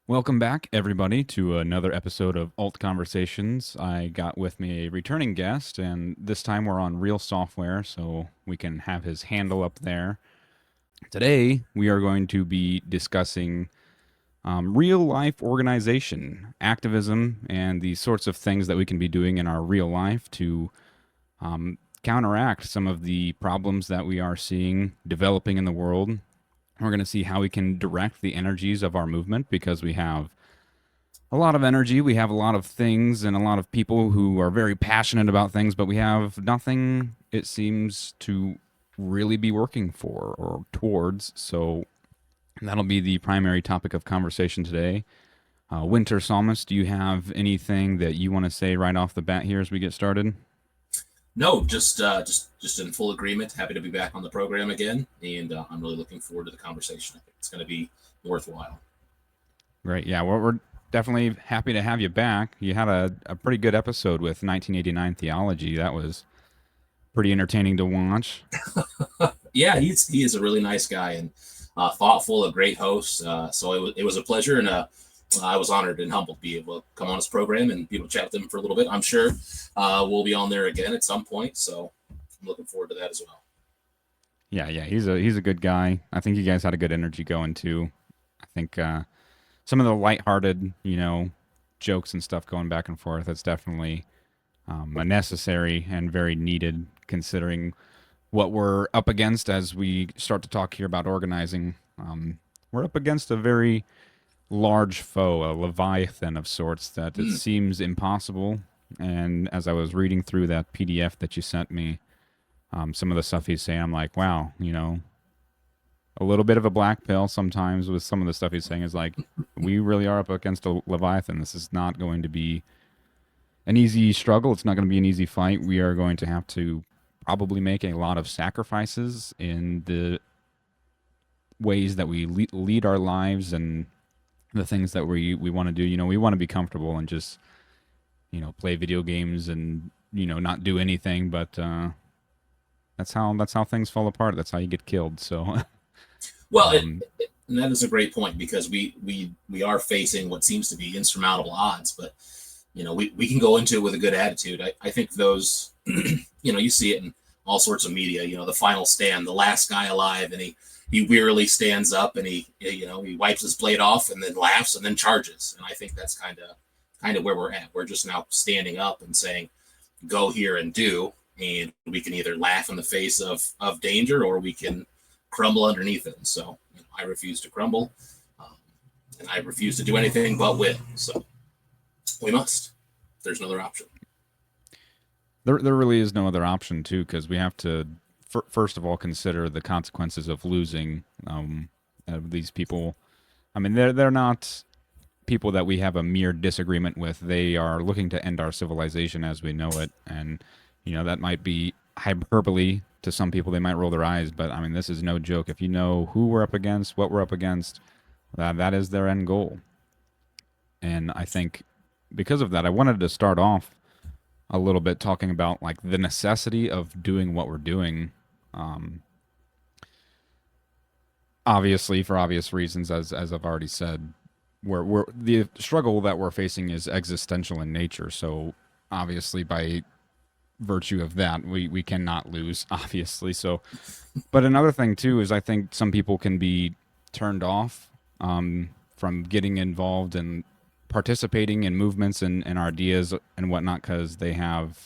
Welcome back, everybody, to another episode of Alt Conversations. I got with me a returning guest, and this time we're on real software, so we can have his handle up there. Today, we are going to be discussing real life organization, activism, and the sorts of things that we can be doing in our real life to counteract some of the problems that we are seeing developing in the world. We're going to see how we can direct the energies of our movement because we have a lot of energy. We have a lot of things and a lot of people who are very passionate about things, but we have nothing, it seems, to really be working for or towards. So that'll be the primary topic of conversation today. Winter Psalmist, do you have anything that you want to say right off the bat here as we get started? No, just in full agreement. Happy to be back on the program again, and I'm really looking forward to the conversation. I think it's going to be worthwhile. Great. Yeah, well, we're definitely happy to have you back. You had a pretty good episode with 1989 theology. That was pretty entertaining to watch. Yeah, he is a really nice guy and thoughtful, a great host. So it was a pleasure, and I was honored and humbled to be able to come on his program and be able to chat with him for a little bit. I'm sure we'll be on there again at some point, so I'm looking forward to that as well. Yeah, he's a good guy. I think you guys had a good energy going too. I think some of the lighthearted, jokes and stuff going back and forth. That's definitely a necessary and very needed, considering what we're up against as we start to talk here about organizing. We're up against a very large foe, a leviathan of sorts that it Mm. seems impossible. And as I was reading through that PDF that you sent me, some of the stuff he's saying, I'm like, wow, a little bit of a black pill sometimes with some of the stuff he's saying is like, we really are up against a leviathan. This is not going to be an easy struggle. It's not going to be an easy fight. We are going to have to probably make a lot of sacrifices in the ways that we lead our lives and the things that we want to do. We want to be comfortable and just play video games and not do anything. But that's how things fall apart. That's how you get killed. So Well, um, and that is a great point because we are facing what seems to be insurmountable odds, but we can go into it with a good attitude. I think those, you see it in all sorts of media, the final stand, the last guy alive, and he wearily stands up and he wipes his blade off and then laughs and then charges. And I think that's kind of where we're at. We're just now standing up and saying, go here and do. And we can either laugh in the face of danger or we can crumble underneath it. And so I refuse to crumble. Um, and I refuse to do anything but win. So we must. There's no other option. there really is no other option too, because we have to first of all consider the consequences of losing these people. I mean, they're not people that we have a mere disagreement with. They are looking to end our civilization as we know it, and that might be hyperbole to some people. They might roll their eyes, but I mean, this is no joke. If you know who we're up against, what we're up against, that is their end goal. And I think because of that, I wanted to start off a little bit talking about like the necessity of doing what we're doing. Um, Obviously, for obvious reasons, as I've already said, we're the struggle that we're facing is existential in nature. So obviously, by virtue of that, we cannot lose. Obviously, so. But another thing too is I think some people can be turned off from getting involved in participating in movements and ideas and whatnot because they have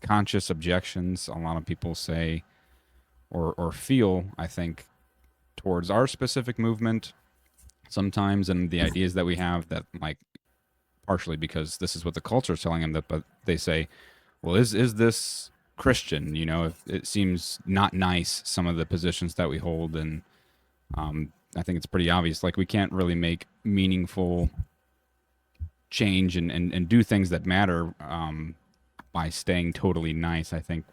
conscious objections. A lot of people say or feel, I think, towards our specific movement sometimes and the ideas that we have that like partially because this is what the culture is telling them that, but they say, well, is this Christian? It seems not nice some of the positions that we hold, and I think it's pretty obvious. Like we can't really make meaningful change and do things that matter by staying totally nice. I think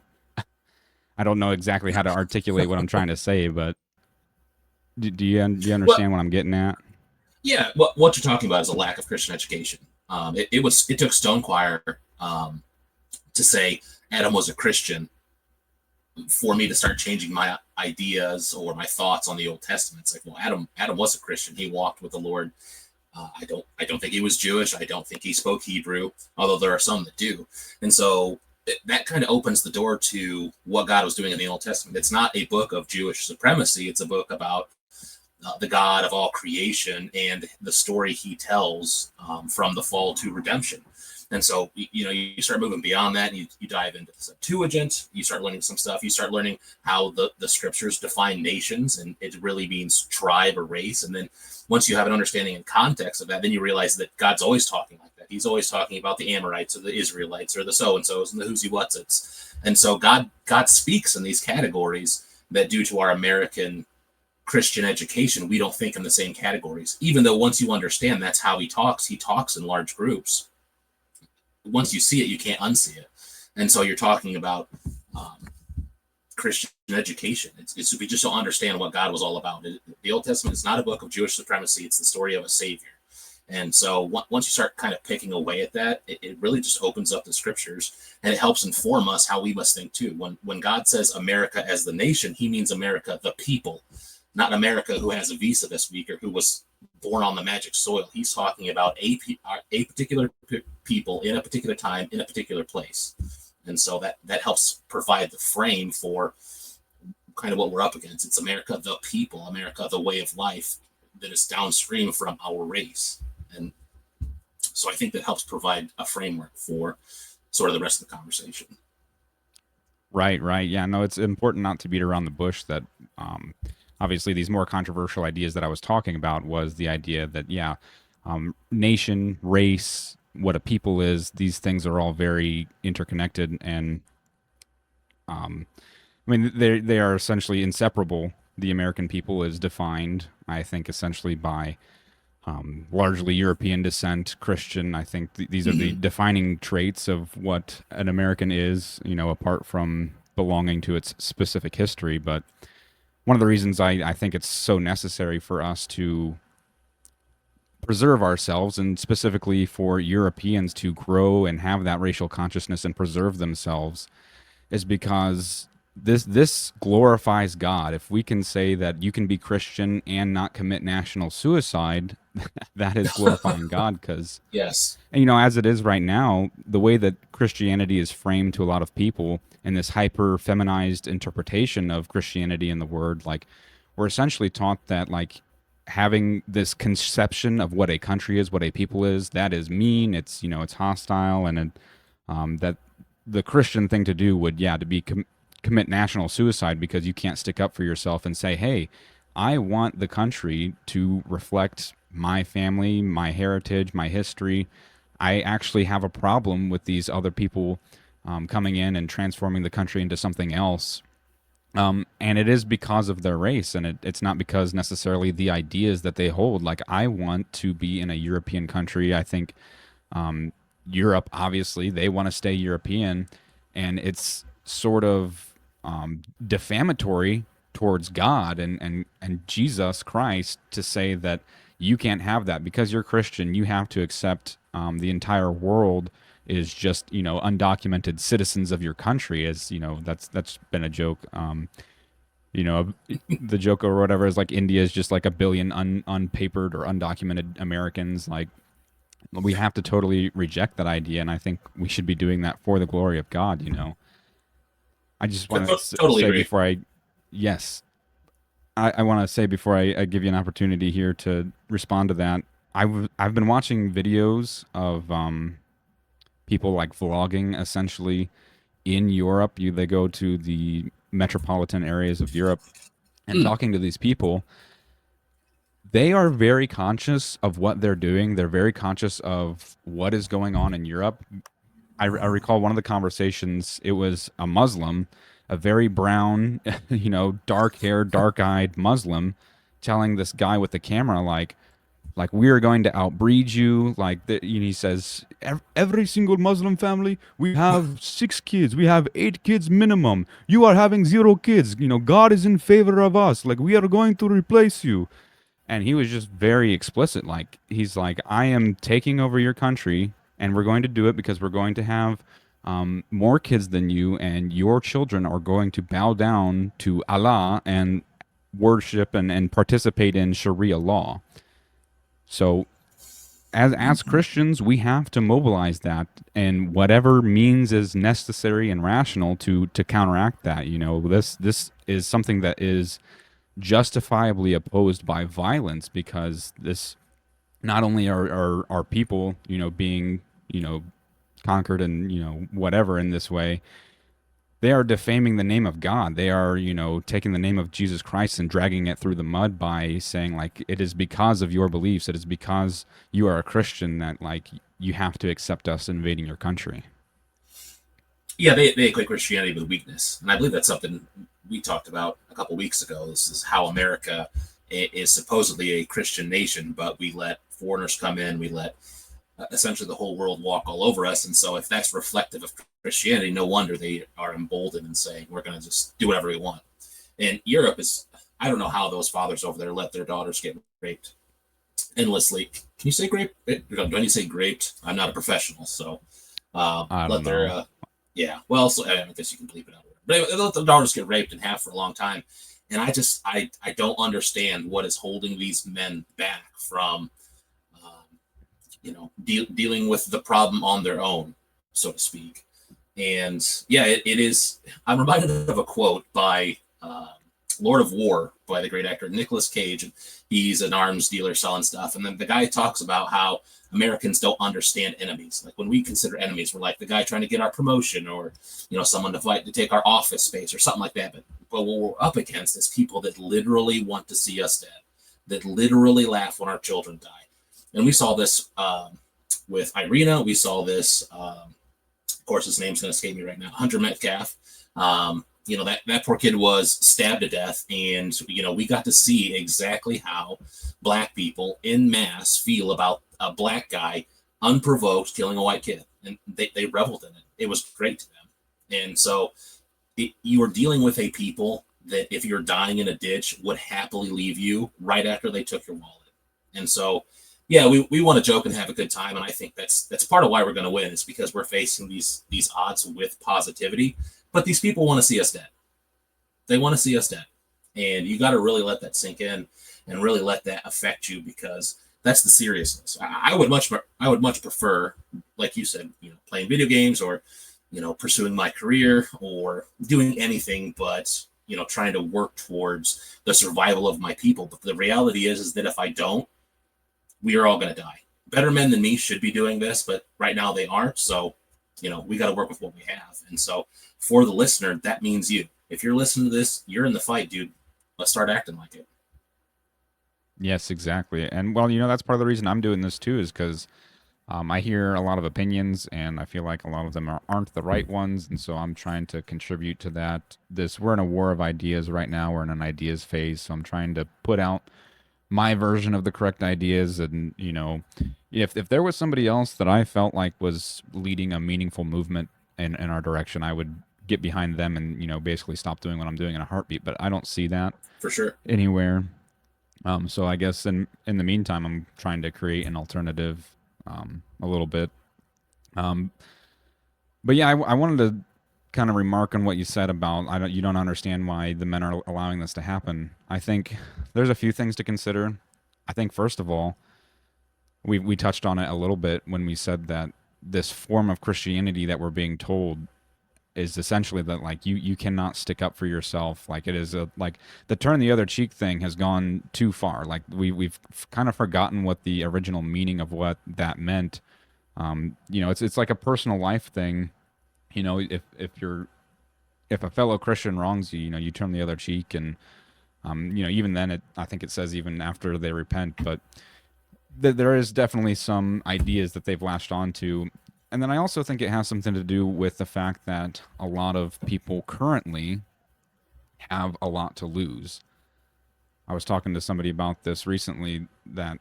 I don't know exactly how to articulate what I'm trying to say, but do you Well, understand what I'm getting at? yeah, what you're talking about is a lack of Christian education. It took Stonechoir to say Adam was a Christian for me to start changing my ideas or my thoughts on the Old Testament. It's like, well, Adam was a Christian. He walked with the Lord I don't think he was Jewish. I don't think he spoke Hebrew, although there are some that do. And so that kind of opens the door to what God was doing in the Old Testament. It's not a book of Jewish supremacy. It's a book about the God of all creation and the story he tells from the fall to redemption. And so, you start moving beyond that, and you dive into the Septuagint, you start learning some stuff, you start learning how the scriptures define nations, and it really means tribe or race. And then once you have an understanding and context of that, then you realize that God's always talking like that. He's always talking about the Amorites or the Israelites or the so-and-sos and the who's what's it's. And so God speaks in these categories that due to our American Christian education, we don't think in the same categories, even though once you understand that's how he talks in large groups. Once you see it, you can't unsee it. And so you're talking about Christian education. It's we just don't understand what God was all about. The Old Testament is not a book of Jewish supremacy. It's the story of a savior. And so once you start kind of picking away at that, it really just opens up the scriptures, and it helps inform us how we must think too. When God says America as the nation, he means America, the people, not America who has a visa this week or who was born on the magic soil. He's talking about a particular people in a particular time in a particular place. And so that helps provide the frame for kind of what we're up against. It's America, the people, America, the way of life that is downstream from our race. And so I think that helps provide a framework for sort of the rest of the conversation. Right, right. Yeah, no, it's important not to beat around the bush that obviously these more controversial ideas that I was talking about was the idea that, yeah, nation, race, what a people is, these things are all very interconnected. And I mean, they are essentially inseparable. The American people is defined, I think, essentially by largely European descent, Christian. I think these are the defining traits of what an American is, apart from belonging to its specific history. But one of the reasons I think it's so necessary for us to preserve ourselves, and specifically for Europeans to grow and have that racial consciousness and preserve themselves, is because this glorifies God. If we can say that you can be Christian and not commit national suicide, that is glorifying God. Because yes, and, as it is right now, the way that Christianity is framed to a lot of people in this hyper feminized interpretation of Christianity and the word, like, we're essentially taught that, like, having this conception of what a country is, what a people is, that is mean, it's, it's hostile, and that the Christian thing to do would, to be commit national suicide, because you can't stick up for yourself and say, hey, I want the country to reflect my family, my heritage, my history. I actually have a problem with these other people coming in and transforming the country into something else. And it is because of their race, and it's not because necessarily the ideas that they hold. Like, I want to be in a European country. I think Europe, obviously, they want to stay European, and it's sort of defamatory towards God and Jesus Christ to say that you can't have that because you're Christian. You have to accept the entire world is just, undocumented citizens of your country. As that's been a joke. The joke or whatever is like India is just like a billion unpapered or undocumented Americans. Like, we have to totally reject that idea, and I think we should be doing that for the glory of God. I just want to totally say agree. before yes, I want to say before I give you an opportunity here to respond to that, I've been watching videos of people like vlogging essentially in Europe. They go to the metropolitan areas of Europe and talking to these people. They are very conscious of what they're doing. They're very conscious of what is going on in Europe. I recall one of the conversations. It was a Muslim, a very brown, dark haired, dark eyed Muslim, telling this guy with the camera, like we are going to outbreed you. Like, he says, every single Muslim family, we have 6 kids, we have 8 kids minimum. You are having 0 kids. God is in favor of us. Like, we are going to replace you. And he was just very explicit. Like, he's like, I am taking over your country, and we're going to do it because we're going to have more kids than you, and your children are going to bow down to Allah and worship and participate in Sharia law. So as Christians, we have to mobilize that, and whatever means is necessary and rational to counteract that. This is something that is justifiably opposed by violence, because this not only are people, being, conquered and, whatever in this way, they are defaming the name of God. They are, taking the name of Jesus Christ and dragging it through the mud by saying, like, it is because of your beliefs, it is because you are a Christian that, like, you have to accept us invading your country. Yeah, they equate Christianity with weakness, and I believe that's something we talked about a couple weeks ago. This is how America is supposedly a Christian nation, but we let foreigners come in, we let essentially the whole world walk all over us, and so if that's reflective of Christianity, no wonder they are emboldened and saying we're going to just do whatever we want. And Europe is, I don't know how those fathers over there let their daughters get raped endlessly. Can you say grape? Do I need to say graped? I'm not a professional, so I let don't their know. yeah. Well, so I guess you can bleep it out. But anyway, they let the daughters get raped in half for a long time, and I don't understand what is holding these men back from dealing with the problem on their own, so to speak. And yeah, it is. I'm reminded of a quote by Lord of War by the great actor Nicolas Cage. And he's an arms dealer selling stuff, and then the guy talks about how Americans don't understand enemies. Like when we consider enemies, we're like the guy trying to get our promotion, or someone to fight to take our office space, or something like that. But what we're up against is people that literally want to see us dead, that literally laugh when our children die. And we saw this with Irina. We saw this. Of course, his name's going to escape me right now. Hunter Metcalf. That poor kid was stabbed to death, and we got to see exactly how black people in mass feel about a black guy unprovoked killing a white kid, and they reveled in it. It was great to them. And so you are dealing with a people that, if you're dying in a ditch, would happily leave you right after they took your wallet. And so yeah, we want to joke and have a good time, and I think that's part of why we're going to win, is because we're facing these odds with positivity. But these people want to see us dead. They want to see us dead, and you got to really let that sink in and really let that affect you, because that's the seriousness. I would much prefer, like you said, playing video games, or pursuing my career, or doing anything but trying to work towards the survival of my people. But the reality is that if I don't, we are all going to die. Better men than me should be doing this, but right now they aren't. So, we got to work with what we have. And so for the listener, that means you. If you're listening to this, you're in the fight, dude. Let's start acting like it. Yes, exactly. And well, that's part of the reason I'm doing this too, is because I hear a lot of opinions, and I feel like a lot of them aren't the right ones, and so I'm trying to contribute to that. We're in a war of ideas right now. We're in an ideas phase, so I'm trying to put out my version of the correct ideas. And if there was somebody else that I felt like was leading a meaningful movement in our direction, I would get behind them and basically stop doing what I'm doing in a heartbeat. But I don't see that For sure. anywhere. So I guess in the meantime, I'm trying to create an alternative, a little bit. Um, but yeah, I wanted to kind of remark on what you said about you don't understand why the men are allowing this to happen. I think there's a few things to consider. I think first of all, we touched on it a little bit when we said that this form of Christianity that we're being told is essentially that, like, you cannot stick up for yourself. Like, it is like the turn the other cheek thing has gone too far. Like, we've kind of forgotten what the original meaning of what that meant. It's like a personal life thing. If a fellow Christian wrongs you, you turn the other cheek. And even then, I think it says even after they repent. But there is definitely some ideas that they've latched onto. And then I also think it has something to do with the fact that a lot of people currently have a lot to lose. I was talking to somebody about this recently, that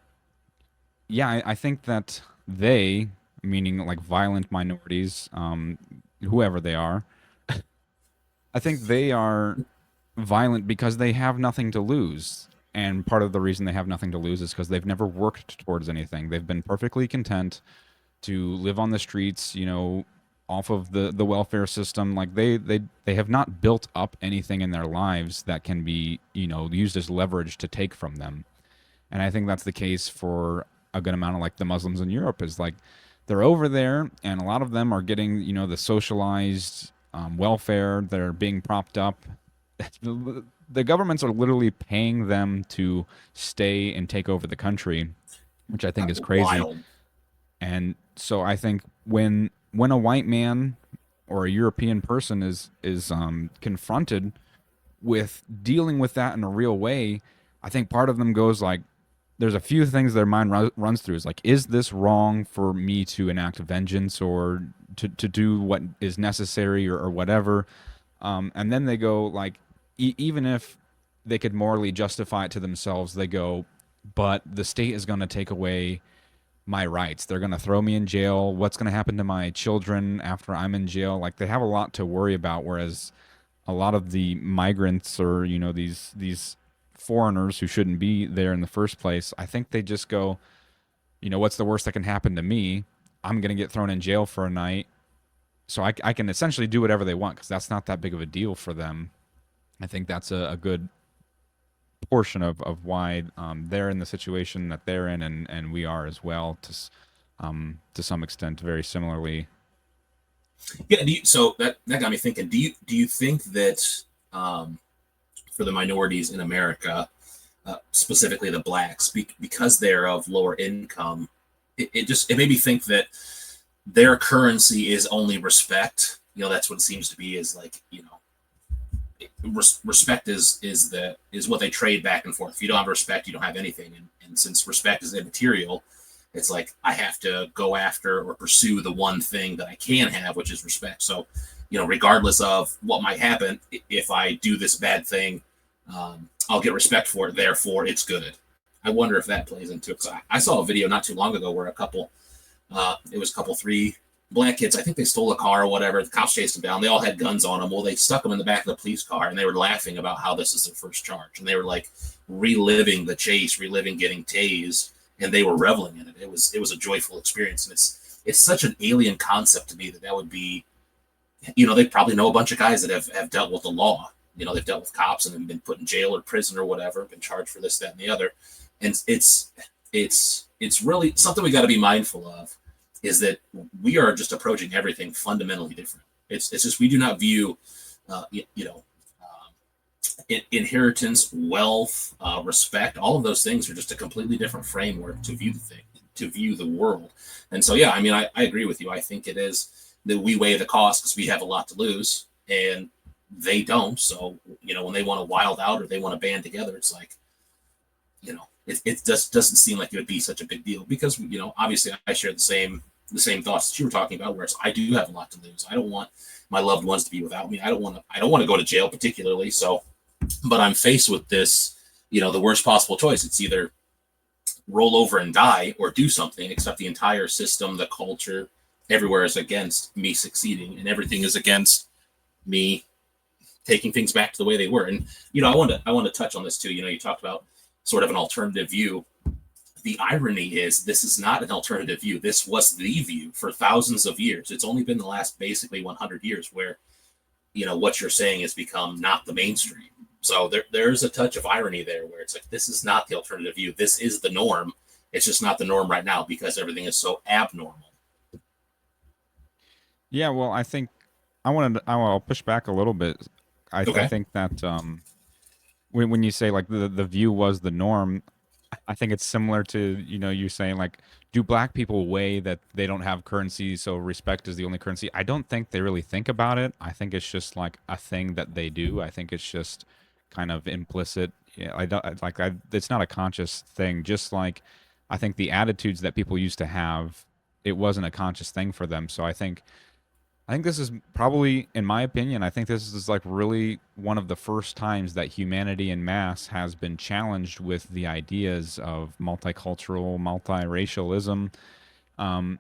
yeah, I think that they, meaning like violent minorities, whoever they are, I think they are violent because they have nothing to lose. And part of the reason they have nothing to lose is because they've never worked towards anything. They've been perfectly content to live on the streets, off of the welfare system. Like, they have not built up anything in their lives that can be, used as leverage to take from them. And I think that's the case for a good amount of like the Muslims in Europe is like they're over there, and a lot of them are getting the socialized welfare. They're being propped up. The governments are literally paying them to stay and take over the country, which I think is crazy. Wild. And so I think when a white man or a European person is confronted with dealing with that in a real way, I think part of them goes like, there's a few things their mind runs through is like, is this wrong for me to enact vengeance or to do what is necessary or whatever? And then they go like, even if they could morally justify it to themselves, they go, but the state is going to take away my rights. They're going to throw me in jail. What's going to happen to my children after I'm in jail? Like they have a lot to worry about, whereas a lot of the migrants or these foreigners who shouldn't be there in the first place, I think they just go, what's the worst that can happen to me? I'm going to get thrown in jail for a night, so I can essentially do whatever they want because that's not that big of a deal for them. I think that's a good portion of why they're in the situation that they're in, and we are as well to some extent, very similarly. Yeah. So that got me thinking. Do you think that for the minorities in America, specifically the blacks, because they're of lower income, it made me think that their currency is only respect. That's what it seems to be. Is like respect is what they trade back and forth. If you don't have respect, you don't have anything. And since respect is immaterial, it's like I have to go after or pursue the one thing that I can have, which is respect. So, regardless of what might happen, if I do this bad thing, I'll get respect for it. Therefore, it's good. I wonder if that plays into it. 'Cause I saw a video not too long ago where it was a couple, three black kids. I think they stole a car or whatever. The cops chased them down. They all had guns on them. Well, they stuck them in the back of the police car, and they were laughing about how this is their first charge, and they were like reliving the chase, reliving getting tased, and they were reveling in it. It was a joyful experience, and it's such an alien concept to me that would be, they probably know a bunch of guys that have dealt with the law. They've dealt with cops and have been put in jail or prison or whatever, been charged for this, that, and the other, and it's really something we got to be mindful of. Is that we are just approaching everything fundamentally different. It's just we do not view, inheritance, wealth, respect. All of those things are just a completely different framework to view the world. And so, yeah, I mean, I agree with you. I think it is that we weigh the cost because we have a lot to lose, and they don't. So, when they want to wild out or they want to band together, it's like, it just doesn't seem like it would be such a big deal because, obviously I share the same thoughts that you were talking about, whereas I do have a lot to lose. I don't want my loved ones to be without me. I don't want to go to jail particularly. So, but I'm faced with this, the worst possible choice. It's either roll over and die or do something, except the entire system, the culture, everywhere is against me succeeding, and everything is against me taking things back to the way they were. And, I want to touch on this too. You talked about sort of an alternative view. The irony is this is not an alternative view. This was the view for thousands of years. It's only been the last basically 100 years where, what you're saying has become not the mainstream. So there's a touch of irony there where it's like, this is not the alternative view. This is the norm. It's just not the norm right now because everything is so abnormal. Yeah, well, I think I'll push back a little bit. I Okay. think that when you say like the view was the norm, I think it's similar to you saying like, do black people weigh that they don't have currency, so respect is the only currency? I don't think they really think about it. I think it's just like a thing that they do. I think it's just kind of implicit. Yeah, I don't like I. It's not a conscious thing. Just like I think the attitudes that people used to have, it wasn't a conscious thing for them. So I think this is probably, in my opinion, I think this is like really one of the first times that humanity in mass has been challenged with the ideas of multicultural, multiracialism. Um,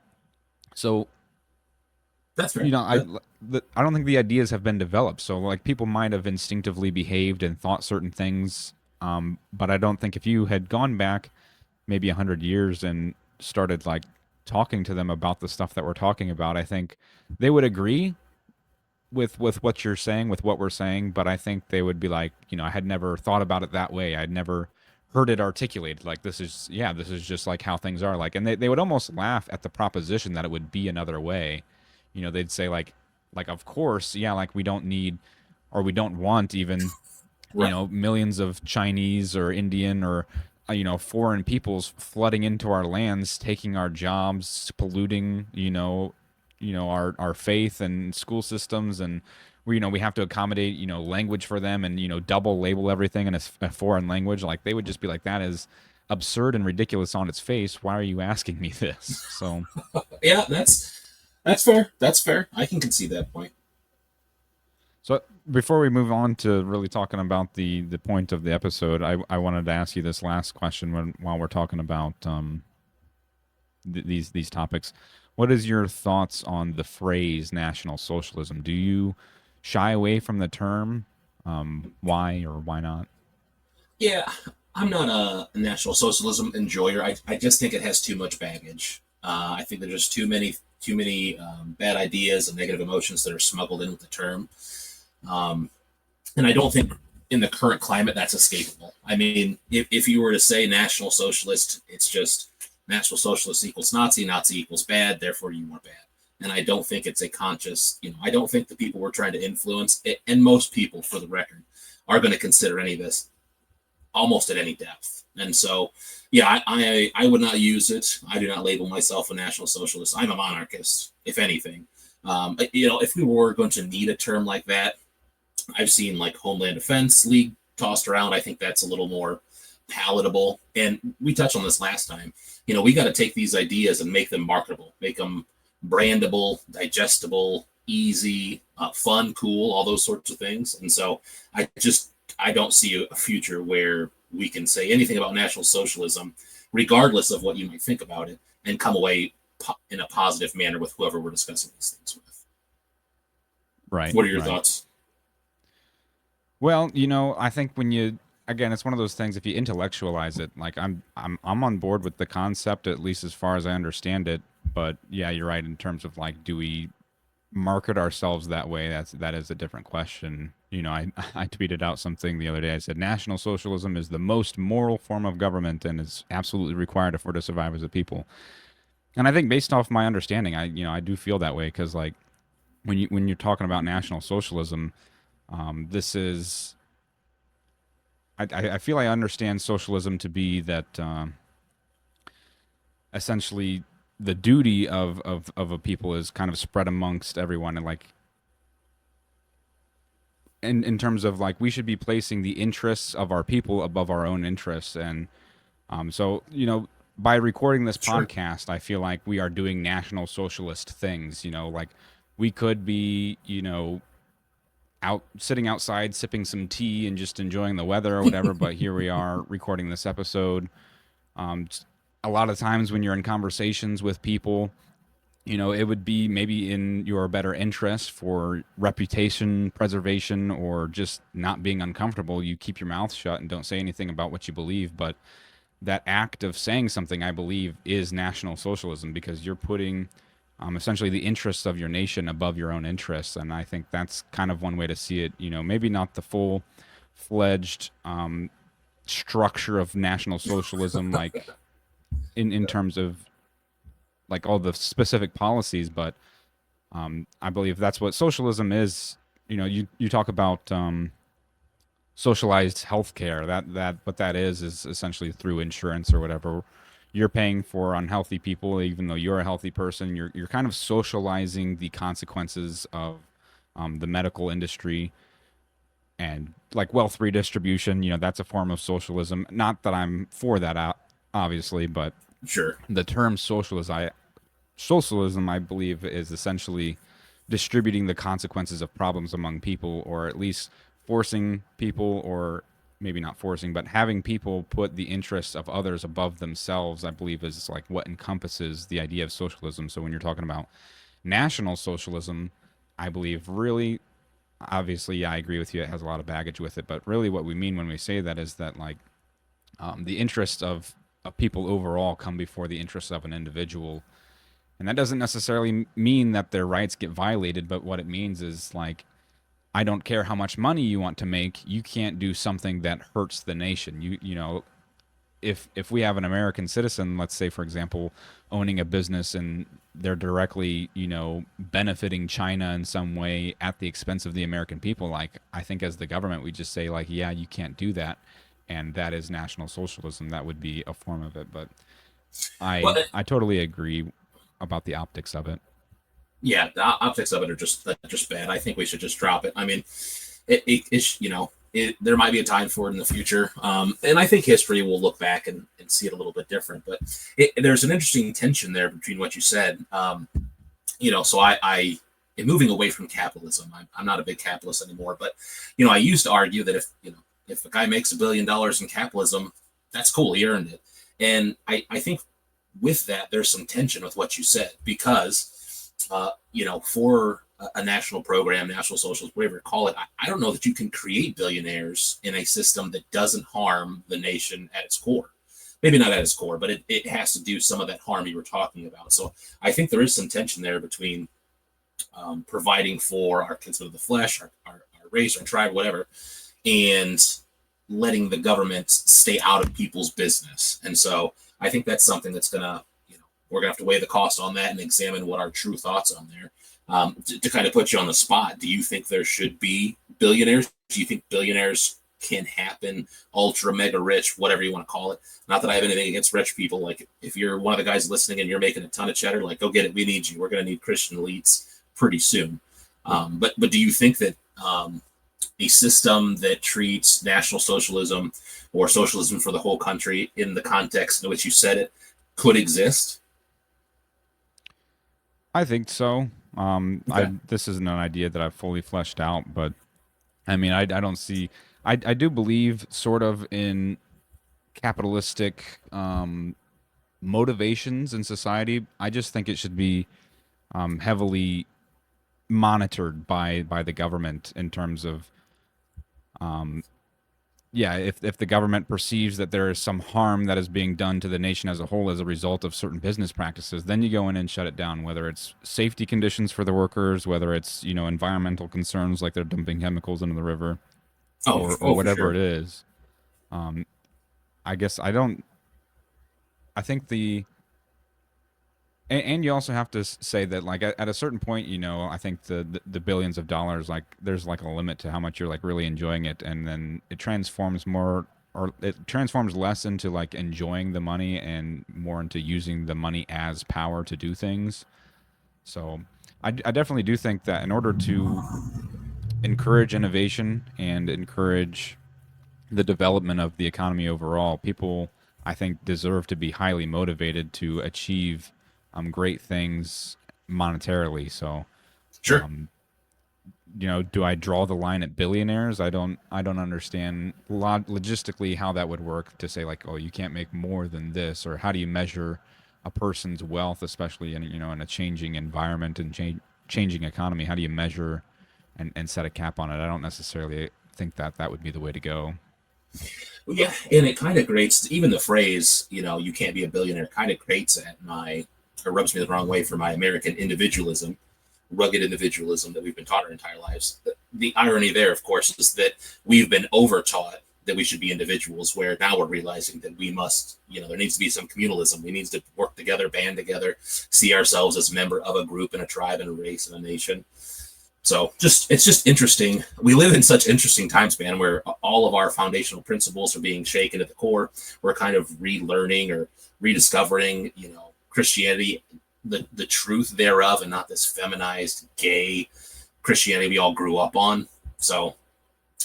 so That's fair. Yeah. I don't think the ideas have been developed. So like people might have instinctively behaved and thought certain things, but I don't think if you had gone back maybe 100 years and started like talking to them about the stuff that we're talking about, I think they would agree with what you're saying, with what we're saying, but I think they would be like, I had never thought about it that way. I'd never heard it articulated like this is, yeah, this is just like how things are, like, and they would almost laugh at the proposition that it would be another way. They'd say like of course, yeah, like we don't need, or we don't want even, Right. millions of Chinese or Indian or foreign peoples flooding into our lands, taking our jobs, polluting, our faith and school systems, and we have to accommodate, language for them, and double label everything in a foreign language. Like, they would just be like, that is absurd and ridiculous on its face. Why are you asking me this? So Yeah, that's fair. That's fair. I can concede that point. So before we move on to really talking about the point of the episode, I wanted to ask you this last question while we're talking about these topics. What is your thoughts on the phrase National Socialism? Do you shy away from the term? Why or why not? Yeah, I'm not a National Socialism enjoyer. I just think it has too much baggage. I think there's just too many bad ideas and negative emotions that are smuggled in with the term. Um, and I don't think in the current climate that's escapable. I mean, if you were to say National Socialist, it's just National Socialist equals Nazi, Nazi equals bad, therefore you are bad. And I don't think it's a conscious, I don't think the people we're trying to influence, and most people, for the record, are going to consider any of this almost at any depth. And so, yeah, I would not use it. I do not label myself a National Socialist. I'm a monarchist, if anything. If we were going to need a term like that, I've seen like Homeland Defense League tossed around. I think that's a little more palatable. And we touched on this last time. We got to take these ideas and make them marketable, make them brandable, digestible, easy, fun, cool, all those sorts of things. And so I don't see a future where we can say anything about National Socialism, regardless of what you might think about it, and come away in a positive manner with whoever we're discussing these things with. Right, What are your right. thoughts? Well, I think when you, again, it's one of those things. If you intellectualize it, like I'm on board with the concept, at least as far as I understand it. But yeah, you're right in terms of like, do we market ourselves that way? That is a different question. I tweeted out something the other day. I said National Socialism is the most moral form of government and is absolutely required if we're to survive as a people. And I think based off my understanding, I do feel that way because like when you're talking about National Socialism, this is I feel I understand socialism to be that essentially the duty of a people is kind of spread amongst everyone, and like in terms of like we should be placing the interests of our people above our own interests. And so by recording this Sure. podcast, I feel like we are doing National Socialist things. Like we could be out sitting outside sipping some tea and just enjoying the weather or whatever, but here we are recording this episode. um, a lot of times when you're in conversations with people, it would be maybe in your better interest for reputation preservation or just not being uncomfortable, you keep your mouth shut and don't say anything about what you believe. But that act of saying something, I believe, is National Socialism, because you're putting essentially the interests of your nation above your own interests. And I think that's kind of one way to see it. Maybe not the full fledged structure of National Socialism, like in terms of like all the specific policies, but I believe that's what socialism is. You talk about socialized healthcare. That what that is essentially through insurance or whatever. You're paying for unhealthy people, even though you're a healthy person. You're kind of socializing the consequences of the medical industry and like wealth redistribution. That's a form of socialism. Not that I'm for that, obviously, but Sure. the term socialism, I believe, is essentially distributing the consequences of problems among people, or at least forcing people, or maybe not forcing, but having people put the interests of others above themselves, I believe is like what encompasses the idea of socialism. So when you're talking about National Socialism, I believe really, obviously, yeah, I agree with you. It has a lot of baggage with it, but really what we mean when we say that is that like the interests of people overall come before the interests of an individual. And that doesn't necessarily mean that their rights get violated, but what it means is like, I don't care how much money you want to make, you can't do something that hurts the nation. if we have an American citizen, let's say for example, owning a business and they're directly, benefiting China in some way at the expense of the American people, like I think as the government we just say like, yeah, you can't do that, and that is National Socialism. That would be a form of it, but Well, I totally agree about the optics of it. yeah, the optics of it are just bad. I think we should just drop it. I mean, there might be a time for it in the future, and I think history will look back and see it a little bit different. But there's an interesting tension there between what you said. So I am moving away from capitalism. I'm not a big capitalist anymore, but I used to argue that if a guy makes $1 billion in capitalism, that's cool. He earned it, and I think with that there's some tension with what you said because for a national program, national socialist, whatever you call it, I don't know that you can create billionaires in a system that doesn't harm the nation at its core. Maybe not at its core, but it has to do some of that harm you were talking about. So I think there is some tension there between providing for our kinsmen of the flesh, our race, our tribe, whatever, and letting the government stay out of people's business. And so I think that's something that's we're gonna have to weigh the cost on that and examine what our true thoughts on there. To kind of put you on the spot, do you think there should be billionaires? Do you think billionaires can happen, ultra mega rich, whatever you want to call it? Not that I have anything against rich people. Like if you're one of the guys listening and you're making a ton of cheddar, like go get it. We need you. We're going to need Christian elites pretty soon. But do you think that a system that treats National Socialism or socialism for the whole country in the context in which you said it could exist? I think so. Okay. This isn't an idea that I've fully fleshed out, but I mean, I don't see. I do believe sort of in capitalistic motivations in society. I just think it should be heavily monitored by the government in terms of yeah, if the government perceives that there is some harm that is being done to the nation as a whole as a result of certain business practices, then you go in and shut it down, whether it's safety conditions for the workers, whether it's, environmental concerns like they're dumping chemicals into the river, or For whatever sure. it is. Um, I guess I don't. I think and you also have to say that like at a certain point, I think the billions of dollars, like there's like a limit to how much you're like really enjoying it, and then it transforms more, or it transforms less into like enjoying the money and more into using the money as power to do things. So I definitely do think that in order to encourage innovation and encourage the development of the economy overall, people I think deserve to be highly motivated to achieve great things monetarily. So, Sure. do I draw the line at billionaires? I don't understand logistically how that would work to say like, oh, you can't make more than this, or how do you measure a person's wealth, especially in in a changing environment and changing economy? How do you measure and set a cap on it? I don't necessarily think that that would be the way to go. Well, yeah, and it kind of grates even the phrase, you can't be a billionaire kind of grates at or rubs me the wrong way for my American individualism, rugged individualism that we've been taught our entire lives. The irony there, of course, is that we've been overtaught that we should be individuals, where now we're realizing that we must, there needs to be some communalism. We need to work together, band together, see ourselves as a member of a group and a tribe and a race and a nation. So it's just interesting. We live in such interesting times, man, where all of our foundational principles are being shaken at the core. We're kind of relearning or rediscovering, Christianity, the truth thereof, and not this feminized, gay Christianity we all grew up on. So,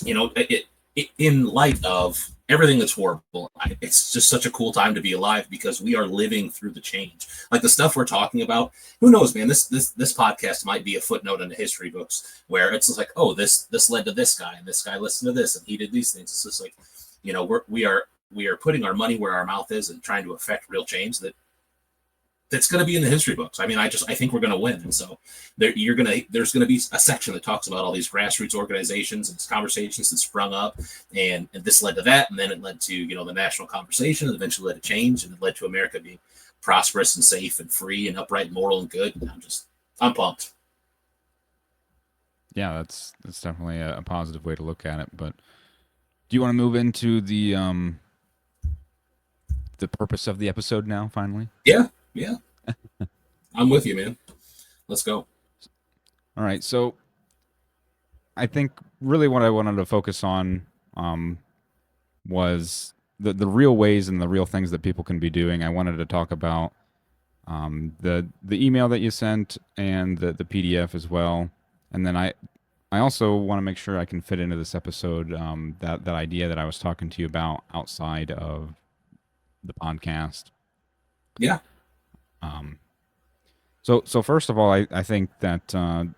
in light of everything that's horrible, it's just such a cool time to be alive because we are living through the change. Like the stuff we're talking about, who knows, man? This podcast might be a footnote in the history books where it's just like, oh, this led to this guy, and this guy listened to this, and he did these things. It's just like, we are putting our money where our mouth is and trying to affect real change that's going to be in the history books. I mean, I think we're going to win. And so there's going to be a section that talks about all these grassroots organizations and conversations that sprung up, and this led to that. And then it led to, the national conversation, and eventually led to change, and it led to America being prosperous and safe and free and upright and moral and good. And I'm pumped. Yeah, that's definitely a positive way to look at it. But do you want to move into the purpose of the episode now, finally. Yeah, yeah. I'm with you, man. Let's go. All right, so I think really what I wanted to focus on um, was the real ways and the real things that people can be doing. I wanted to talk about the email that you sent and the PDF as well, and then I also want to make sure I can fit into this episode that idea that I was talking to you about outside of the podcast. Yeah. Um, so first of all, I think that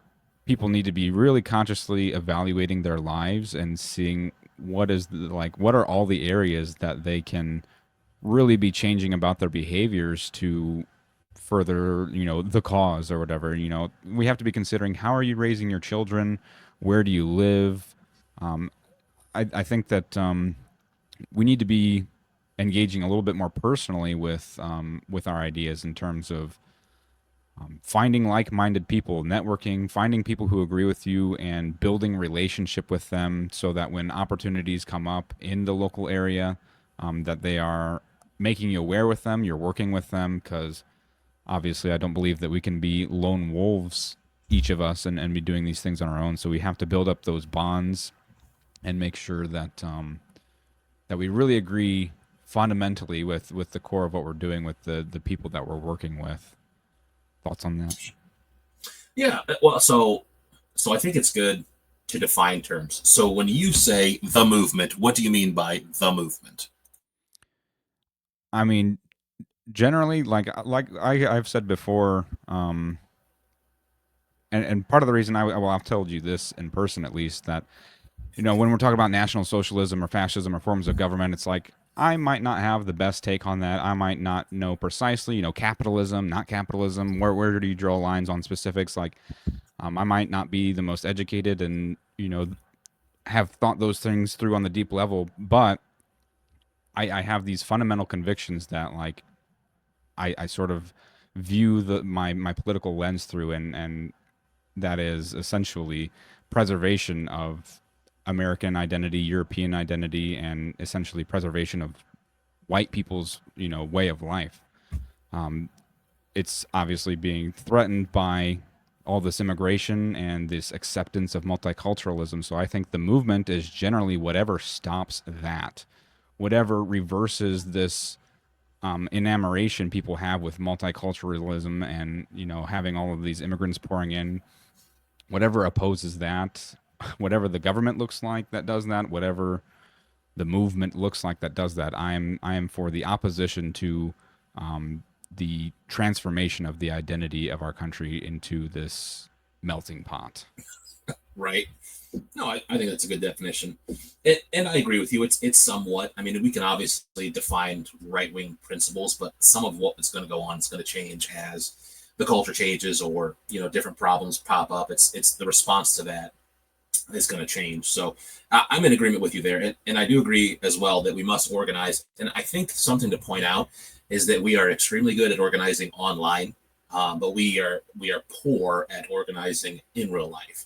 people need to be really consciously evaluating their lives and seeing what are all the areas that they can really be changing about their behaviors to further, the cause or whatever. We have to be considering, how are you raising your children? Where do you live? Um, I think that we need to be engaging a little bit more personally with our ideas in terms of finding like-minded people, networking, finding people who agree with you, and building relationship with them so that when opportunities come up in the local area, that they are making you aware with them, you're working with them, because obviously I don't believe that we can be lone wolves, each of us, and be doing these things on our own. So we have to build up those bonds and make sure that that we really agree fundamentally with the core of what we're doing with the people that we're working with. Thoughts on that? Yeah. Well, so I think it's good to define terms. So when you say the movement, what do you mean by the movement? I mean, generally, I've said before, and part of the reason I've told you this in person at least, that when we're talking about National Socialism or fascism or forms of government, it's like I might not have the best take on that. I might not know precisely, capitalism, not capitalism. Where do you draw lines on specifics? Like, I might not be the most educated and have thought those things through on the deep level, but I have these fundamental convictions that like I sort of view my political lens through, and that is essentially preservation of American identity, European identity, and essentially preservation of white people's way of life. Um, it's obviously being threatened by all this immigration and this acceptance of multiculturalism. So I think the movement is generally whatever stops that, whatever reverses this enamoration people have with multiculturalism and having all of these immigrants pouring in, whatever opposes that, whatever the government looks like that does that, whatever the movement looks like that does that. I am for the opposition to the transformation of the identity of our country into this melting pot. Right. No, I think that's a good definition, and I agree with you. It's somewhat. I mean, we can obviously define right wing principles, but some of what is going to go on is going to change as the culture changes, or different problems pop up. It's the response to that is going to change. So I'm in agreement with you there, and I do agree as well that we must organize. And I think something to point out is that we are extremely good at organizing online, but we are poor at organizing in real life.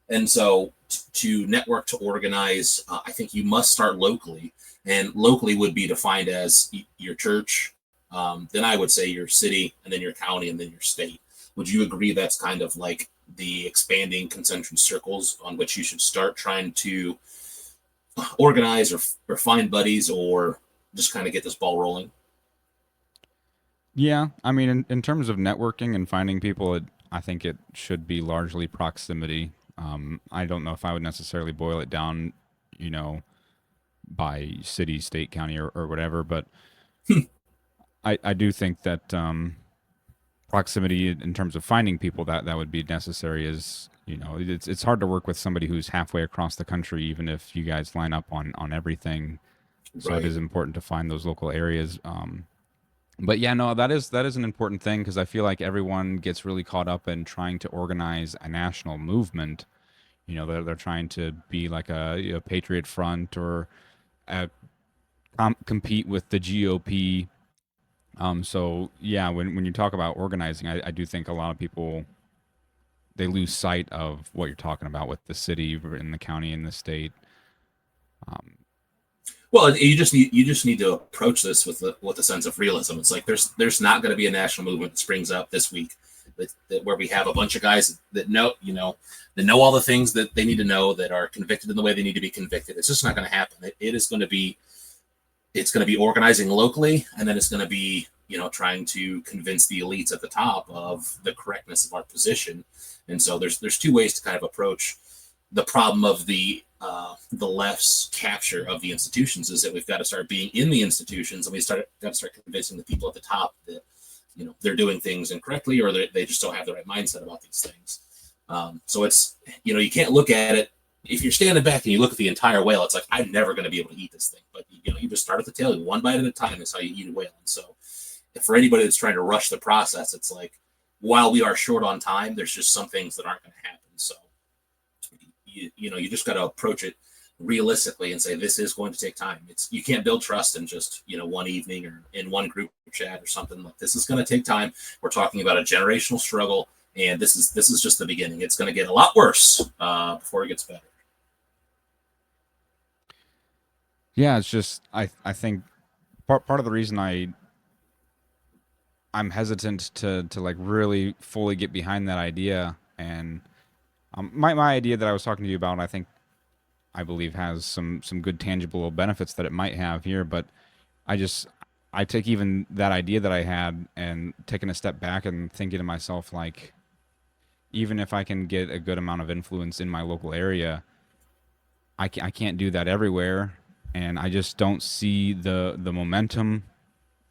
And so to network, to organize, I think you must start locally. And locally would be defined as your church, then I would say your city, and then your county, and then your state. Would you agree that's kind of like the expanding concentric circles on which you should start trying to organize, or find buddies, or just kind of get this ball rolling? Yeah, I mean, in terms of networking and finding people, I think it should be largely proximity. I don't know if I would necessarily boil it down, you know, by city, state, county, or whatever, but I do think that proximity in terms of finding people that would be necessary is, it's hard to work with somebody who's halfway across the country, even if you guys line up on everything. So it Right. is important to find those local areas. But yeah, no, that is an important thing, because I feel like everyone gets really caught up in trying to organize a national movement. They're trying to be like a Patriot Front, or compete with the GOP. So yeah, when you talk about organizing, I do think a lot of people, they lose sight of what you're talking about with the city and the county and the state. Um, Well, you just need to approach this with a sense of realism. It's like there's not going to be a national movement that springs up this week where we have a bunch of guys that know that know all the things that they need to know, that are convicted in the way they need to be convicted. It's just not going to happen. It is going to be organizing locally, and then it's going to be trying to convince the elites at the top of the correctness of our position. And so there's two ways to kind of approach the problem of the left's capture of the institutions. Is that we've got to start being in the institutions, and got to start convincing the people at the top that they're doing things incorrectly, or they just don't have the right mindset about these things. So it's you can't look at it if you're standing back and you look at the entire whale. It's like, I'm never going to be able to eat this thing, but you just start at the tail, one bite at a time. Is how you eat a whale. And so for anybody that's trying to rush the process, it's like, while we are short on time, there's just some things that aren't going to happen. So you just got to approach it realistically and say, this is going to take time. You can't build trust in just one evening or in one group chat or something. Like, this is going to take time. We're talking about a generational struggle, and this is just the beginning. It's going to get a lot worse before it gets better. Yeah, it's just I think part of the reason I'm hesitant to like really fully get behind that idea, and my idea that I was talking to you about, I believe has some good tangible benefits that it might have here, but I take even that idea that I had and taking a step back and thinking to myself, like, even if I can get a good amount of influence in my local area, I can't do that everywhere, and I just don't see the momentum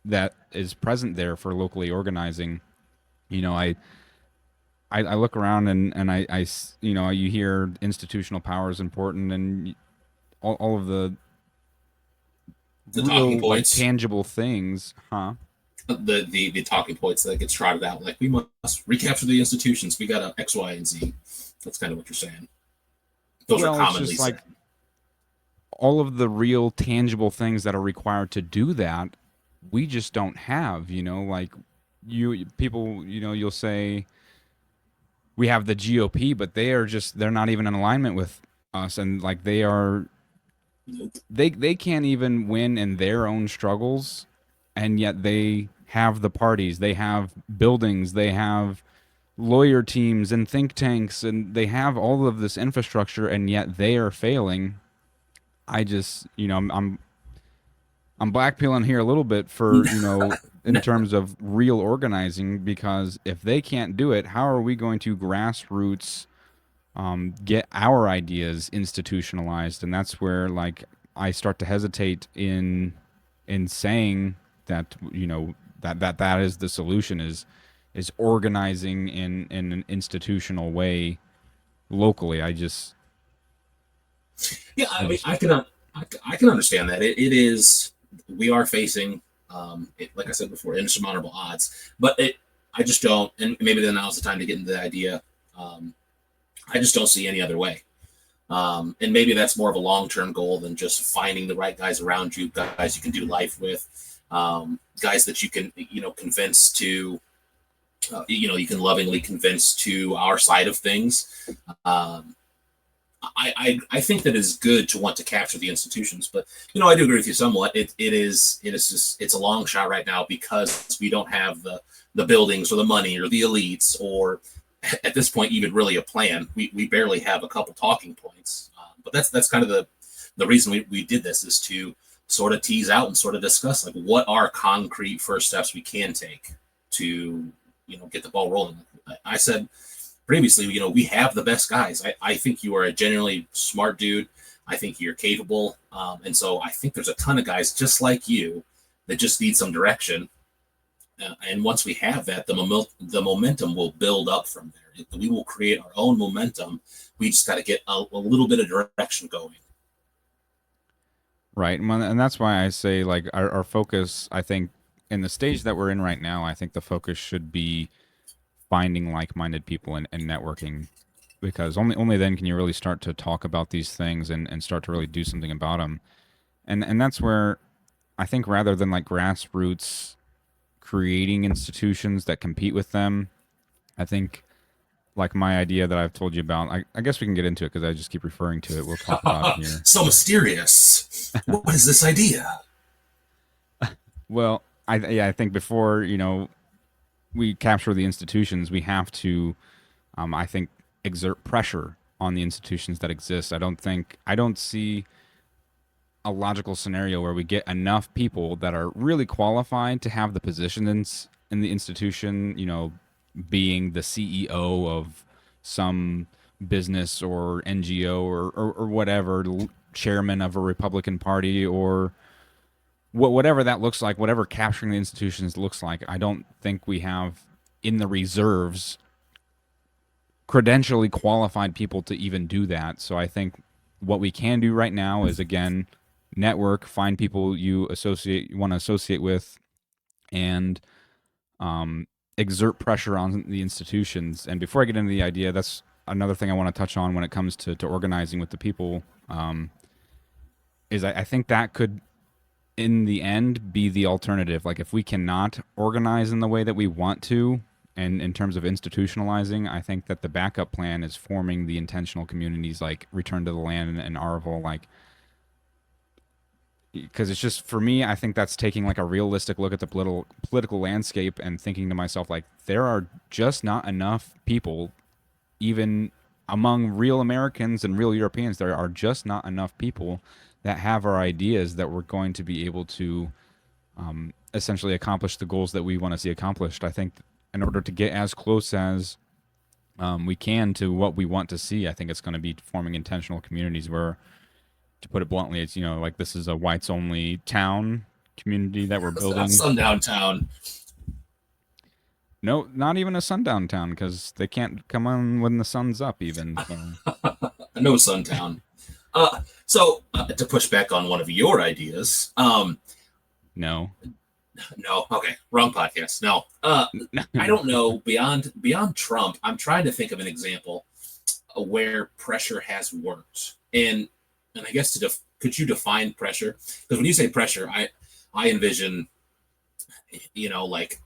that is present there for locally organizing. I look around and you hear institutional power is important, and all of the talking real, like, points, tangible things, huh? The talking points that gets trotted out, like, we must recapture the institutions. We got X, Y, and Z. That's kind of what you're saying. Those are commonly said. Like, all of the real tangible things that are required to do that, we just don't have. Like, people, you'll say we have the GOP, but they're not even in alignment with us, and like they can't even win in their own struggles, and yet they have the parties, they have buildings, they have lawyer teams and think tanks, and they have all of this infrastructure, and yet they are failing. I just, I'm blackpilling here a little bit for, in terms of real organizing, because if they can't do it, how are we going to grassroots get our ideas institutionalized? And that's where, like, I start to hesitate in saying that, that is the solution, is organizing in an institutional way locally. I mean, I can understand that. It is, we are facing, like I said before, insurmountable odds. But I just don't, and maybe then now's the time to get into the idea. I just don't see any other way. And maybe that's more of a long-term goal than just finding the right guys around you, guys you can do life with, guys that you can, convince to, you can lovingly convince to our side of things. I think that it's good to want to capture the institutions, but I do agree with you somewhat. It is just, it's a long shot right now because we don't have the buildings or the money or the elites, or at this point even really a plan. We barely have a couple talking points, but that's kind of the reason we did this, is to sort of tease out and sort of discuss, like, what are concrete first steps we can take to get the ball rolling. I said previously, we have the best guys. I think you are a genuinely smart dude. I think you're capable. And so I think there's a ton of guys just like you that just need some direction. And once we have that, the momentum will build up from there. We will create our own momentum. We just got to get a little bit of direction going. Right. And that's why I say, like, our focus, I think, in the stage that we're in right now, I think the focus should be finding like-minded people and networking, because only then can you really start to talk about these things and start to really do something about them. And that's where I think, rather than like grassroots creating institutions that compete with them, I think, like my idea that I've told you about, I guess we can get into it because I just keep referring to it. We'll talk about it here. So mysterious. What is this idea? Well, I think before we capture the institutions, we have to, I think, exert pressure on the institutions that exist. I don't see a logical scenario where we get enough people that are really qualified to have the positions in the institution, being the CEO of some business or NGO or whatever, chairman of a Republican Party or whatever that looks like, whatever capturing the institutions looks like. I don't think we have in the reserves credentially qualified people to even do that. So I think what we can do right now is again network, find people you want to associate with, and exert pressure on the institutions. And before I get into the idea, that's another thing I want to touch on when it comes to organizing with the people. Is I think that could in the end be the alternative. Like if we cannot organize in the way that we want to, and in terms of institutionalizing, I think that the backup plan is forming the intentional communities like Return to the Land and Arval, like because it's just for me, I think that's taking like a realistic look at the political landscape and thinking to myself like there are just not enough people, even among real Americans and real Europeans, there are just not enough people that have our ideas that we're going to be able to essentially accomplish the goals that we want to see accomplished. I think in order to get as close as we can to what we want to see, I think it's going to be forming intentional communities where, to put it bluntly, it's like this is a whites only town community that we're building. Sundown town. No, not even a sundown town because they can't come on when the sun's up even. So. No suntown. To push back on one of your ideas, No. no, okay, wrong podcast. No, I don't know. Beyond Trump, I'm trying to think of an example where pressure has worked, and I guess could you define pressure? Because when you say pressure, I envision, like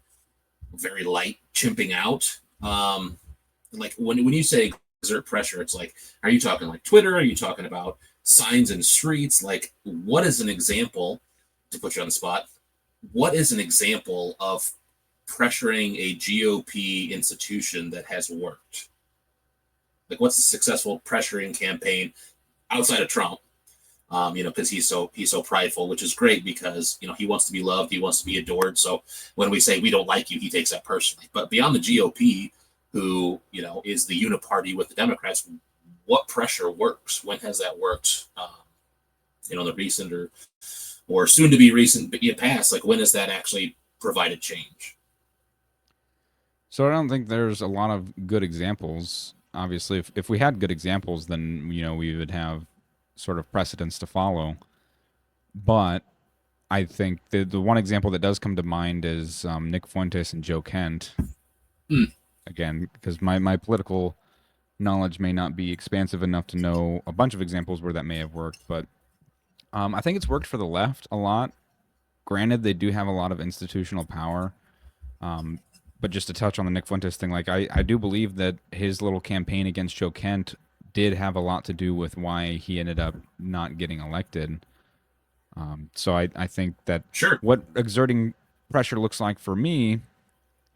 very light chimping out. Like when you say exert pressure, it's like, are you talking like Twitter? Are you talking about signs in streets? Like, what is an example, to put you on the spot? What is an example of pressuring a GOP institution that has worked? Like, what's a successful pressuring campaign outside of Trump? Because he's so prideful, which is great because he wants to be loved, he wants to be adored. So when we say we don't like you, he takes that personally. But beyond the GOP, who is the uniparty with the Democrats, what pressure works? When has that worked? The recent or soon to be recent past, like when has that actually provided change? So I don't think there's a lot of good examples. Obviously, if we had good examples, then we would have sort of precedents to follow. But I think the one example that does come to mind is Nick Fuentes and Joe Kent. Again, because my political knowledge may not be expansive enough to know a bunch of examples where that may have worked, but I think it's worked for the left a lot. Granted, they do have a lot of institutional power. But just to touch on the Nick Fuentes thing, like I do believe that his little campaign against Joe Kent did have a lot to do with why he ended up not getting elected. So I think that Sure. what exerting pressure looks like for me,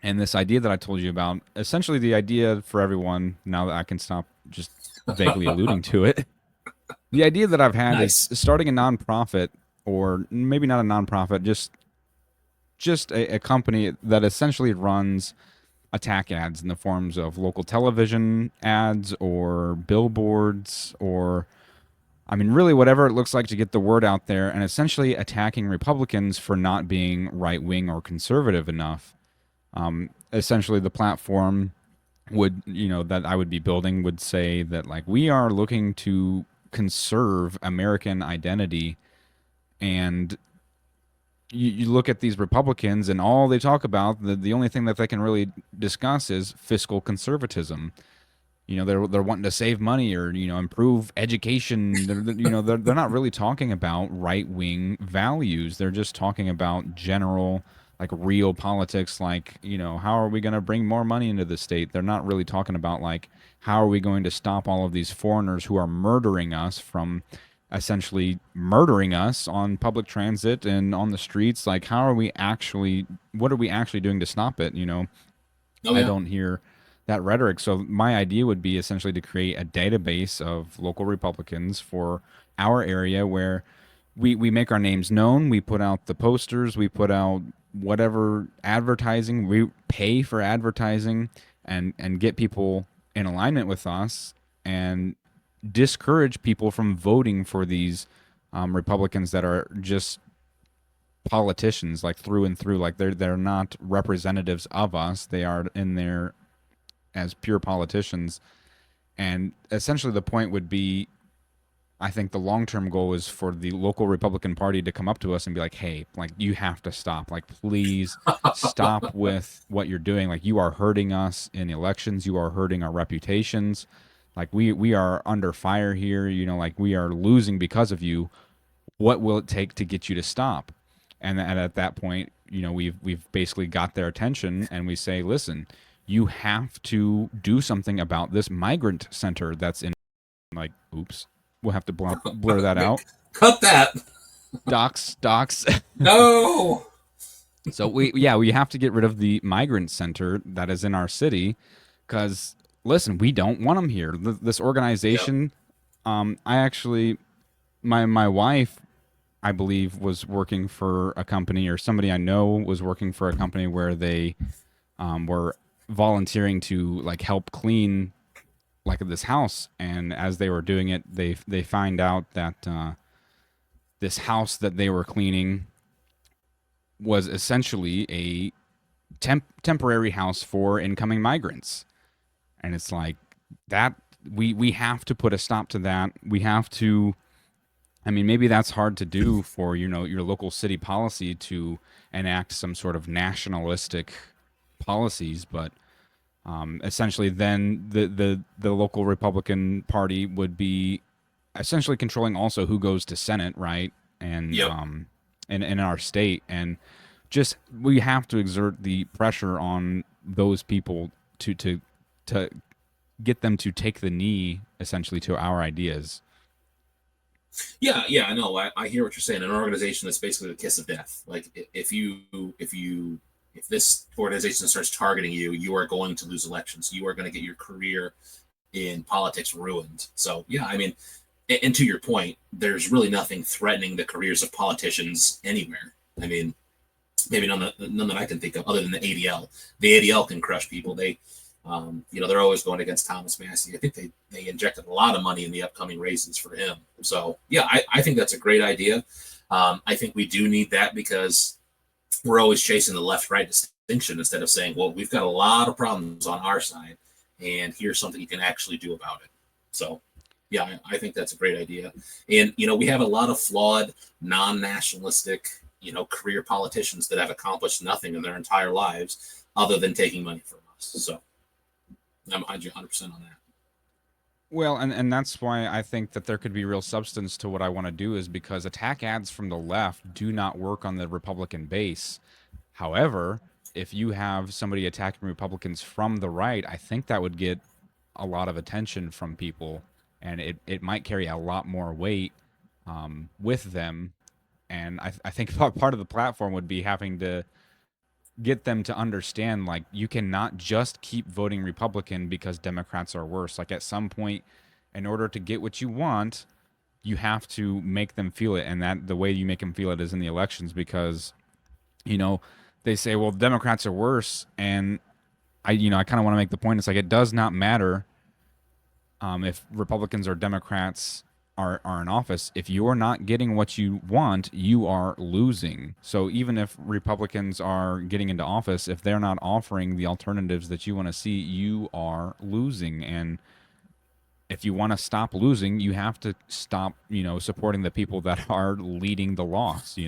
and this idea that I told you about, essentially the idea for everyone, now that I can stop just vaguely alluding to it, the idea that I've had Nice. is starting a nonprofit, or maybe not a nonprofit, just a company that essentially runs attack ads in the forms of local television ads or billboards or, I mean, really whatever it looks like to get the word out there, and essentially attacking Republicans for not being right wing or conservative enough. Essentially, the platform would, that I would be building would say that, like, we are looking to conserve American identity. And you look at these Republicans and all they talk about, the only thing that they can really discuss is fiscal conservatism. They're wanting to save money or improve education. They're not really talking about right wing values. They're just talking about general, like, real politics. Like, how are we going to bring more money into the state? They're not really talking about, like, how are we going to stop all of these foreigners who are murdering us from essentially murdering us on public transit and on the streets. Like, how are we actually, what are we actually doing to stop it? You know, Oh I yeah. don't hear that rhetoric. So my idea would be essentially to create a database of local Republicans for our area where we make our names known, we put out the posters, we put out whatever advertising, we pay for advertising and get people in alignment with us and discourage people from voting for these Republicans that are just politicians, like through and through. Like they're not representatives of us. They are in there as pure politicians. And essentially, the point would be, I think the long term goal is for the local Republican Party to come up to us and be like, "Hey, like you have to stop. Like, please stop with what you're doing. Like, you are hurting us in elections. You are hurting our reputations. Like, we are under fire here. You know, like we are losing because of you. What will it take to get you to stop?" And at that point, you know, we've basically got their attention, and we say, "Listen, you have to do something about this migrant center that's in." Like, oops, we'll have to blur that out. Cut that. Docs. No. So we have to get rid of the migrant center that is in our city, because listen, we don't want them here. This Yep. organization, I actually, my wife, I believe, was working for a company, or somebody I know was working for a company where they were volunteering to like help clean like this house, and as they were doing it, they find out that this house that they were cleaning was essentially a temporary house for incoming migrants, and it's like that we have to put a stop to that. We have to. I mean, maybe that's hard to do for, you know, your local city policy to enact some sort of nationalistic policies, but essentially then the local Republican Party would be essentially controlling also who goes to Senate, right? And Yep. in our state, and just we have to exert the pressure on those people to get them to take the knee essentially to our ideas. Yeah, yeah, I know. I hear what you're saying. An organization that's basically the kiss of death. Like if this organization starts targeting you, you are going to lose elections. You are going to get your career in politics ruined. So yeah, I mean, and to your point, there's really nothing threatening the careers of politicians anywhere. I mean, maybe none that I can think of other than the ADL. The ADL can crush people. They're always going against Thomas Massey. I think they injected a lot of money in the upcoming races for him. So yeah, I think that's a great idea. I think we do need that because we're always chasing the left-right distinction instead of saying, well, we've got a lot of problems on our side, and here's something you can actually do about it. So yeah, I think that's a great idea. And we have a lot of flawed, non-nationalistic, career politicians that have accomplished nothing in their entire lives other than taking money from us. So I'm behind you 100% on that. Well, and that's why I think that there could be real substance to what I want to do, is because attack ads from the left do not work on the Republican base. However, if you have somebody attacking Republicans from the right, I think that would get a lot of attention from people, and it might carry a lot more weight with them. And I think part of the platform would be having to get them to understand, like, you cannot just keep voting Republican because Democrats are worse. Like, at some point, in order to get what you want, you have to make them feel it, and that the way you make them feel it is in the elections, because you know they say, well, Democrats are worse, and I kind of want to make the point. It's like, it does not matter if Republicans or Democrats are in office. If you're not getting what you want, you are losing. So even if Republicans are getting into office, if they're not offering the alternatives that you want to see, you are losing. And if you want to stop losing, you have to stop, supporting the people that are leading the loss.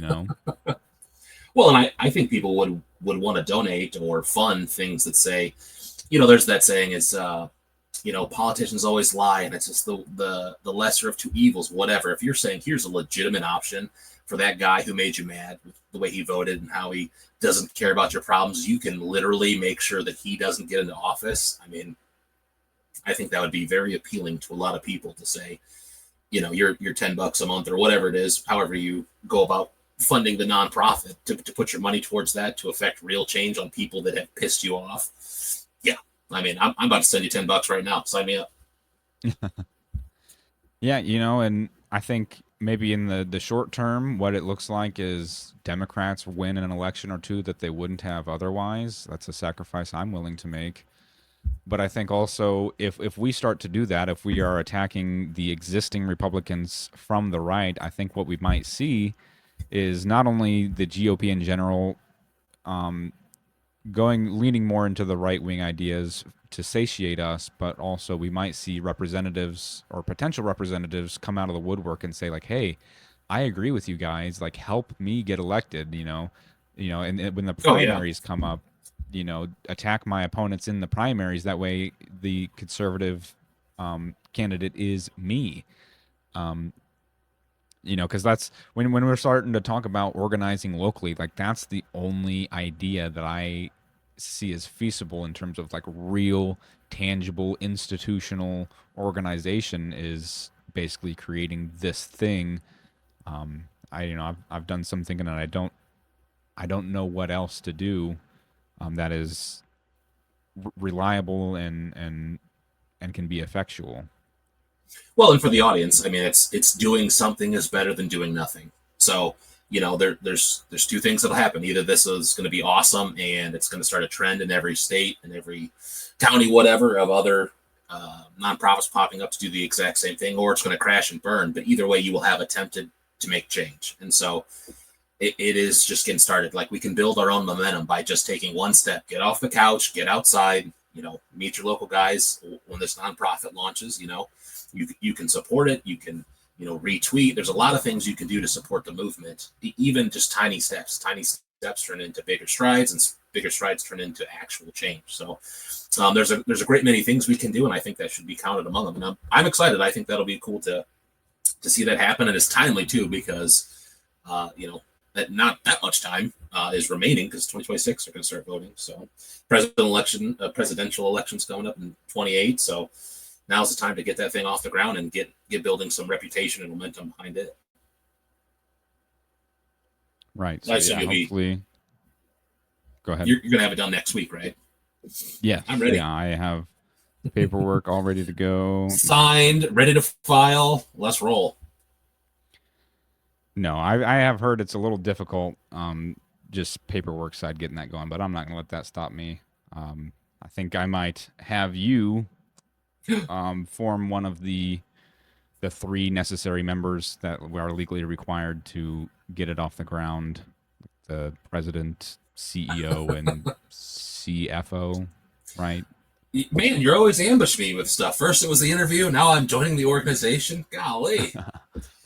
Well, and I think people would want to donate or fund things that say, there's that saying is, politicians always lie, and it's just the lesser of two evils, whatever. If you're saying here's a legitimate option for that guy who made you mad with the way he voted and how he doesn't care about your problems, you can literally make sure that he doesn't get into office. I mean, I think that would be very appealing to a lot of people to say, your $10 a month or whatever it is, however you go about funding the nonprofit to put your money towards that to affect real change on people that have pissed you off. Yeah. I mean, I'm about to send you $10 right now. Sign me up. Yeah, and I think maybe in the short term, what it looks like is Democrats win an election or two that they wouldn't have otherwise. That's a sacrifice I'm willing to make. But I think also if we start to do that, if we are attacking the existing Republicans from the right, I think what we might see is not only the GOP in general um, leaning more into the right wing ideas to satiate us, but also we might see representatives or potential representatives come out of the woodwork and say like, "Hey, I agree with you guys. Like, help me get elected." And when the Oh yeah. primaries come up, attack my opponents in the primaries. That way, the conservative candidate is me. Um, because that's when we're starting to talk about organizing locally, like that's the only idea that I see as feasible in terms of like real, tangible, institutional organization is basically creating this thing. I've done some thinking, and I don't know what else to do that is reliable and can be effectual. Well, and for the audience, I mean, it's doing something is better than doing nothing. So there's two things that'll happen. Either this is going to be awesome and it's going to start a trend in every state and every county, whatever, of other nonprofits popping up to do the exact same thing, or it's going to crash and burn. But either way, you will have attempted to make change. And so it is just getting started. Like we can build our own momentum by just taking one step. Get off the couch, get outside, meet your local guys when this nonprofit launches. You can support it. You can retweet. There's a lot of things you can do to support the movement. Even just tiny steps. Tiny steps turn into bigger strides, and bigger strides turn into actual change. So there's a great many things we can do, and I think that should be counted among them. And I'm excited. I think that'll be cool to see that happen, and it's timely too because that not that much time is remaining because 2026 are going to start voting. So presidential elections coming up in 28. So now's the time to get that thing off the ground and get building some reputation and momentum behind it. Right. So yeah, hopefully. Go ahead. You're going to have it done next week, right? Yeah. I'm ready. Yeah, I have the paperwork all ready to go. Signed, ready to file. Let's roll. No, I have heard it's a little difficult, just paperwork side getting that going, but I'm not going to let that stop me. I think I might have you form one of the three necessary members that are legally required to get it off the ground: the president, CEO, and CFO. Right? Man, you're always ambushing me with stuff. First it was the interview, now I'm joining the organization. Golly.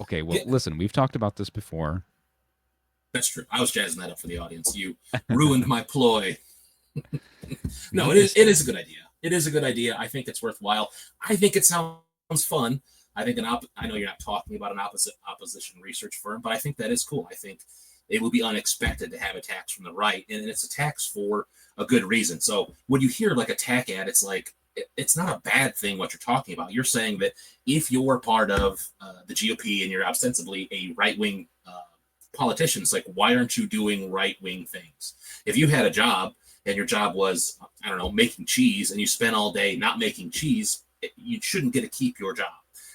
Okay, well, listen, we've talked about this before. That's true. I was jazzing that up for the audience. You ruined my ploy. No, it is a good idea. It is a good idea. I think it's worthwhile. I think it sounds fun. I think I know you're not talking about an opposition research firm, but I think that is cool. I think it would be unexpected to have attacks from the right, and it's attacks for a good reason. So when you hear like attack ad, it's like it's not a bad thing what you're talking about. You're saying that if you're part of the GOP and you're ostensibly a right-wing politician, it's like, why aren't you doing right-wing things? If you had a job and your job was, I don't know, making cheese, and you spent all day not making cheese, you shouldn't get to keep your job.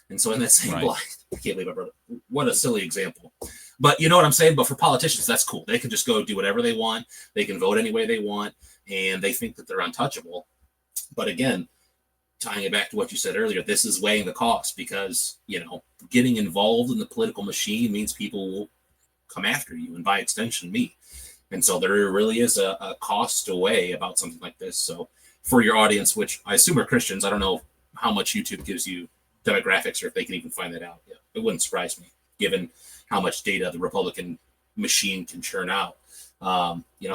And so in that same light, I can't believe I brought it. What a silly example. But you know what I'm saying? But for politicians, that's cool. They can just go do whatever they want. They can vote any way they want, and they think that they're untouchable. But again, tying it back to what you said earlier, this is weighing the cost because, getting involved in the political machine means people will come after you, and by extension, me. And so there really is a cost to weigh about something like this. So for your audience, which I assume are Christians, I don't know how much YouTube gives you demographics or if they can even find that out. Yeah, it wouldn't surprise me, given how much data the Republican machine can churn out.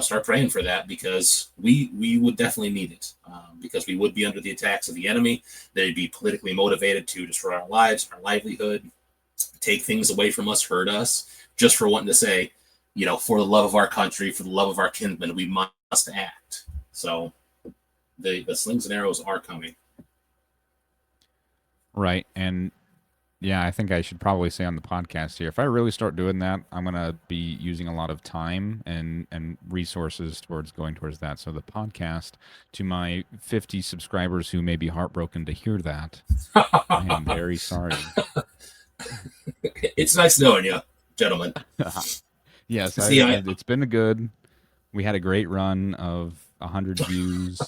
Start praying for that because we would definitely need it because we would be under the attacks of the enemy. They'd be politically motivated to destroy our lives, our livelihood, take things away from us, hurt us, just for wanting to say, for the love of our country, for the love of our kinsmen, we must act. So the slings and arrows are coming. Right. And, Yeah, I think I should probably say on the podcast here, if I really start doing that, I'm gonna be using a lot of time and resources towards going towards that. So the podcast, to my 50 subscribers who may be heartbroken to hear that, I am very sorry. It's nice knowing you, gentlemen. Yes, See, it's been a good. We had a great run of 100 views.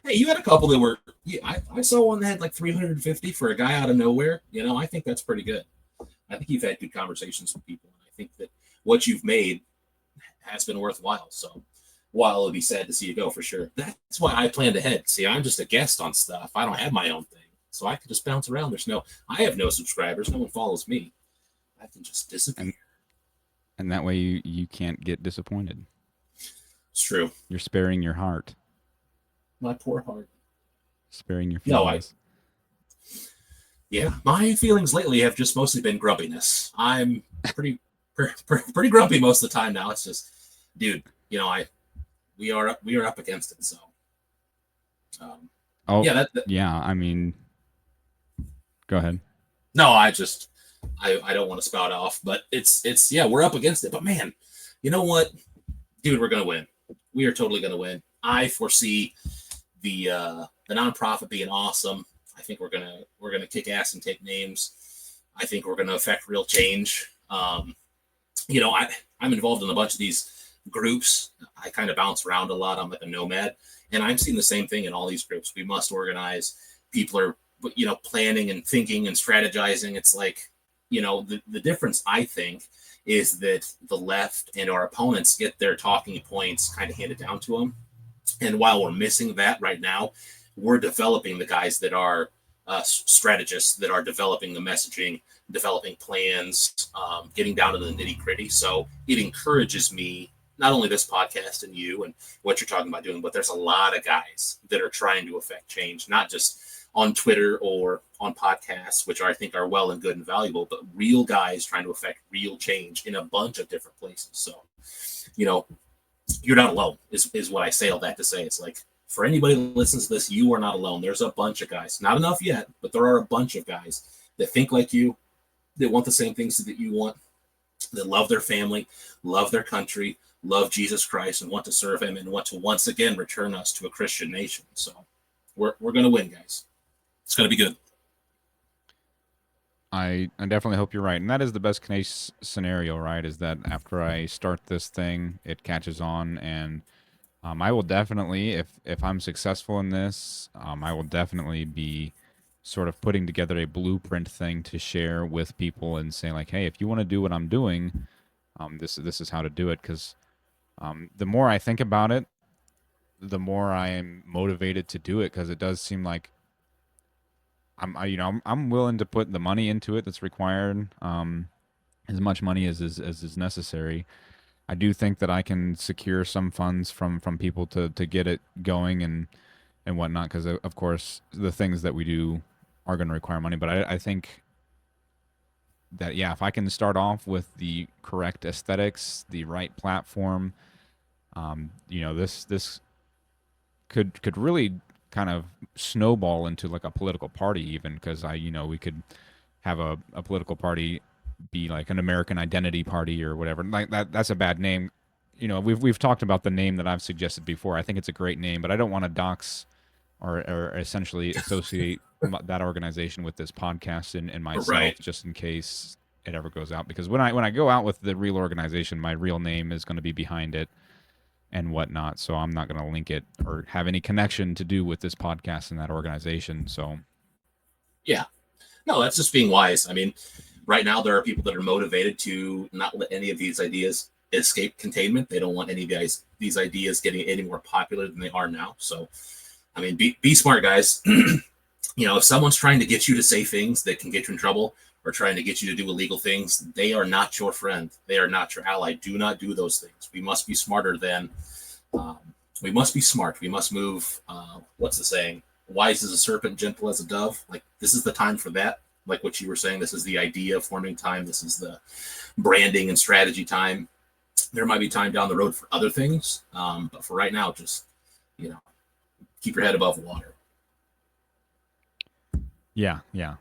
hey, you had a couple that were. Yeah, I saw one that had like 350 for a guy out of nowhere. I think that's pretty good. I think you've had good conversations with people, and I think that what you've made has been worthwhile. So, while it'll be sad to see you go for sure, that's why I planned ahead. See, I'm just a guest on stuff. I don't have my own thing, so I can just bounce around. I have no subscribers. No one follows me. I can just disappear. and and that way you can't get disappointed. It's true. You're sparing your heart, My poor heart. sparing your No, feelings. yeah, my feelings lately have just mostly been grumpiness. I'm pretty grumpy most of the time now. It's just, dude, I we are up against it. So, um, Oh, yeah, yeah. I mean, go ahead. no, I don't want to spout off, but it's yeah, we're up against it. But man, you know what, dude, we're gonna win. We are totally gonna win. I foresee the nonprofit being awesome. I think we're gonna kick ass and take names. I think we're gonna affect real change. I'm involved in a bunch of these groups. I kind of bounce around a lot. I'm like a nomad, and I'm seeing the same thing in all these groups. We must organize. People are planning and thinking and strategizing. It's like the difference I think is that the left and our opponents get their talking points kind of handed down to them, and while we're missing that right now, we're developing the guys that are strategists that are developing the messaging, developing plans, getting down to the nitty gritty. So it encourages me, not only this podcast and you and what you're talking about doing, but there's a lot of guys that are trying to affect change, not just on Twitter or on podcasts, which I think are well and good and valuable, but real guys trying to affect real change in a bunch of different places. So, you're not alone is what I say all that to say. It's like, for anybody who listens to this, you are not alone. There's a bunch of guys, not enough yet, but there are a bunch of guys that think like you, that want the same things that you want, that love their family, love their country, love Jesus Christ, and want to serve him, and want to once again return us to a Christian nation. So we're going to win, guys. It's going to be good. I definitely hope you're right, and that is the best case scenario, right? Is that after I start this thing, it catches on, and I will definitely, if I'm successful in this, I will definitely be sort of putting together a blueprint thing to share with people and say like, hey, if you want to do what I'm doing, this is how to do it. Because the more I think about it, the more I am motivated to do it. Because it does seem like I'm willing to put the money into it that's required, as much money as is necessary. I do think that I can secure some funds from people to get it going and whatnot, because of course the things that we do are going to require money. But I think that, yeah, if I can start off with the correct aesthetics, the right platform, this could really kind of snowball into like a political party, even, because we could have a political party be like an American Identity Party or whatever. Like that's a bad name. We've talked about the name that I've suggested before. I think it's a great name, but I don't want to dox or essentially associate that organization with this podcast and myself, Right. just in case it ever goes out. Because when I go out with the real organization, my real name is going to be behind it and whatnot. So I'm not going to link it or have any connection to do with this podcast and that organization. So Yeah. No, that's just being wise. I mean, right now there are people that are motivated to not let any of these ideas escape containment. They don't want any of these ideas getting any more popular than they are now. So, I mean, be smart, guys. If someone's trying to get you to say things that can get you in trouble, or trying to get you to do illegal things, they are not your friend. They are not your ally. Do not do those things. We must be smarter than. Um, we must be smart. We must move. What's the saying? Wise as a serpent, gentle as a dove. Like, this is the time for that. Like what you were saying, this is the idea forming time. This is the branding and strategy time. There might be time down the road for other things, but for right now, just you know, keep your head above water. Yeah, yeah.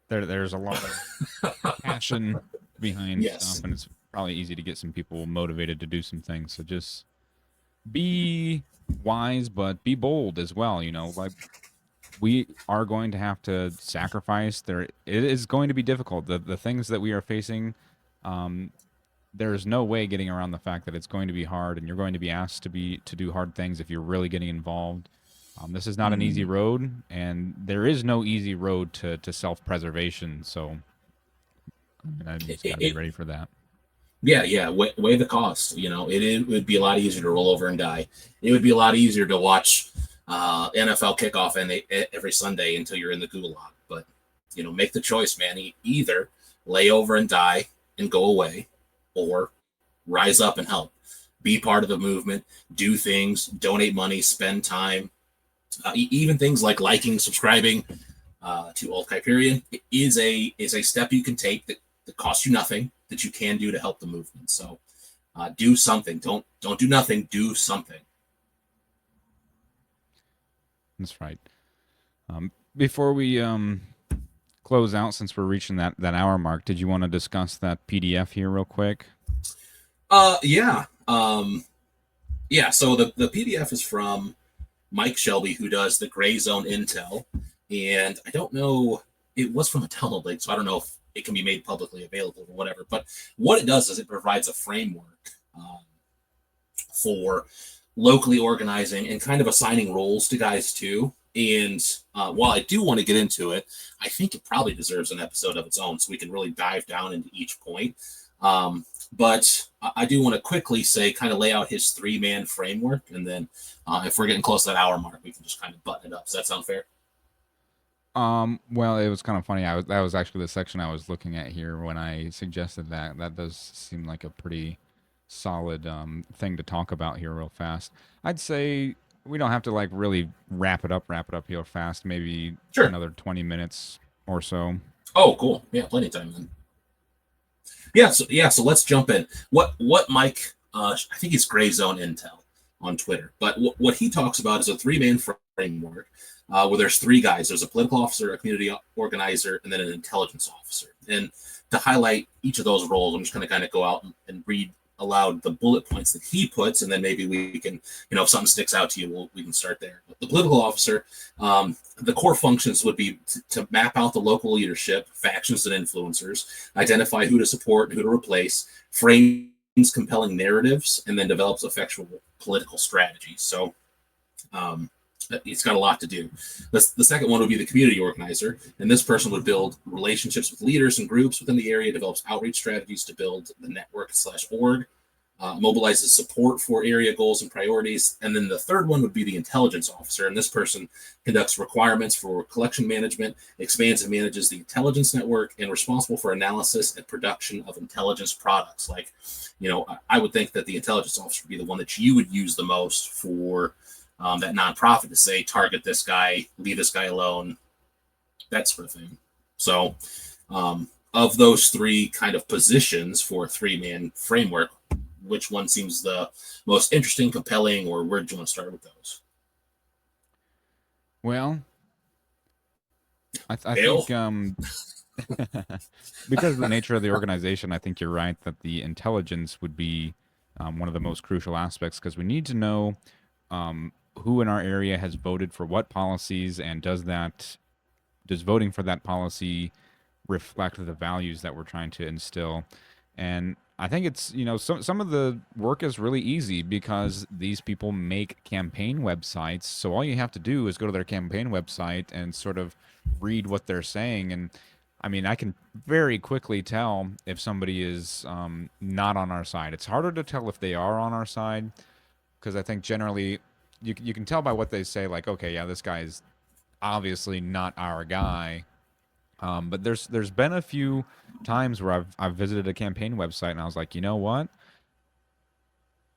There's a lot of passion behind stuff, Yes. and it's probably easy to get some people motivated to do some things. So just be wise, but be bold as well. You know, like we are going to have to sacrifice. There, it is going to be difficult. The things that we are facing, um, there's no way getting around the fact that it's going to be hard, and you're going to be asked to do hard things if you're really getting involved. This is not an easy Mm. road, and there is no easy road to self preservation. So I It, just got it, to be it- ready for that. yeah, yeah. Weigh the cost. It would be a lot easier to roll over and die. It would be a lot easier to watch NFL kickoff every Sunday until you're in the gulag. But make the choice, man. Either lay over and die and go away, or rise up and help. Be part of the movement. Do things. Donate money. Spend time. Even things like liking, subscribing to Old Hyperion is a step you can take that costs you nothing, that you can do to help the movement. So do something. Don't do nothing. Do something. That's right. Before we close out, since we're reaching that hour mark, did you want to discuss that PDF here real quick? Yeah. Yeah. So the PDF is from Mike Shelby, who does the Gray Zone Intel, and I don't know. It was from a download link, so I don't know if it can be made publicly available or whatever. But what it does is it provides a framework for locally organizing and kind of assigning roles to guys too. And while I do want to get into it, I think it probably deserves an episode of its own, so we can really dive down into each point. But I do want to quickly say, kind of lay out his 3-man framework, and then if we're getting close to that hour mark, we can just kind of button it up. Does that sound fair? Well, it was kind of funny. That was actually the section I was looking at here when I suggested that. That does seem like a pretty solid thing to talk about here real fast. I'd say we don't have to like really wrap it up real fast. Maybe Sure. another 20 minutes or so. Oh, cool. Yeah, plenty of time then. Yeah. So let's jump in. What Mike? I think it's Gray Zone Intel on Twitter. But what he talks about is a 3-man framework where there's 3 guys. There's a political officer, a community organizer, and then an intelligence officer. And to highlight each of those roles, I'm just going to kind of go out and read aloud the bullet points that he puts, and then maybe we can, if something sticks out to you, we can start there. But the political officer, the core functions would be to map out the local leadership, factions, and influencers, identify who to support and who to replace, frames compelling narratives, and then develops effectual political strategies. So it's got a lot to do. The second one would be the community organizer, and this person would build relationships with leaders and groups within the area, develops outreach strategies to build the network/org, mobilizes support for area goals and priorities. And then the third one would be the intelligence officer, and this person conducts requirements for collection management, expands and manages the intelligence network, and responsible for analysis and production of intelligence products. Like, I would think that the intelligence officer would be the one that you would use the most for that nonprofit to say, target this guy, leave this guy alone, that sort of thing. So, of those 3 kind of positions for a 3-man framework, which one seems the most interesting, compelling, or where do you want to start with those? Well, I Dale? think because of the nature of the organization, I think you're right that the intelligence would be one of the most crucial aspects because we need to know who in our area has voted for what policies, and does voting for that policy reflect the values that we're trying to instill. And I think it's, some of the work is really easy because these people make campaign websites. So all you have to do is go to their campaign website and sort of read what they're saying. And I mean, I can very quickly tell if somebody is not on our side. It's harder to tell if they are on our side because I think generally you can tell by what they say, like, okay, yeah, this guy is obviously not our guy. But there's been a few times where I've visited a campaign website and I was like, you know what?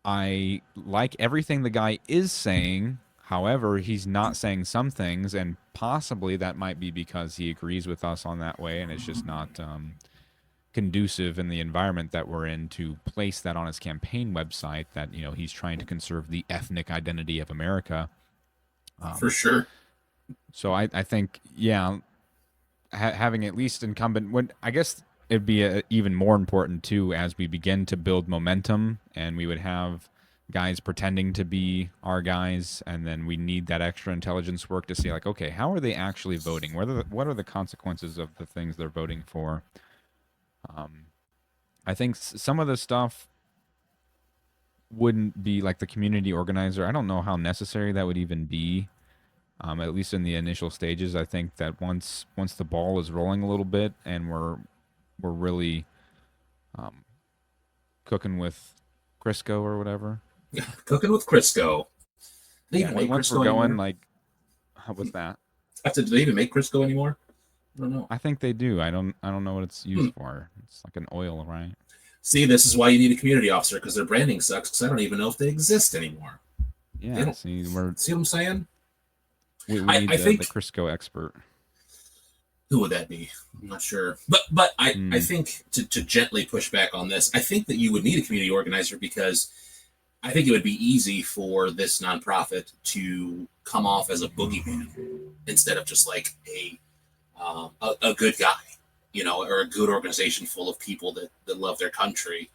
I like everything the guy is saying. However, he's not saying some things, and possibly that might be because he agrees with us on that way, and it's just not conducive in the environment that we're in to place that on his campaign website. That he's trying to conserve the ethnic identity of America. For Um, sure. So I think, yeah, having at least incumbent would, I guess it'd be even more important too as we begin to build momentum, and we would have guys pretending to be our guys, and then we need that extra intelligence work to see, like, okay, how are they actually voting? What are the consequences of the things they're voting for? Um, I think some of the stuff wouldn't be like the community organizer. I don't know how necessary that would even be. At least in the initial stages, I think that once the ball is rolling a little bit and we're really um, cooking with Crisco or whatever. Cooking with Crisco. Do they Yeah, even make once we're Crisco going, anymore? like, what's that? I said, do they even make Crisco anymore? I don't know. I think they do. I don't know what it's Hmm. used for. It's like an oil, right? See, this is why you need a community officer because their branding sucks. Because I don't even know if they exist anymore. They Yeah. don't. See, See what I'm saying? we need I the think Crisco expert. who would that be? I'm not sure. But I Hmm. think to gently push back on this, I think that you would need a community organizer because I think it would be easy for this nonprofit to come off as a boogeyman instead of just like a good guy, or a good organization full of people that love their country,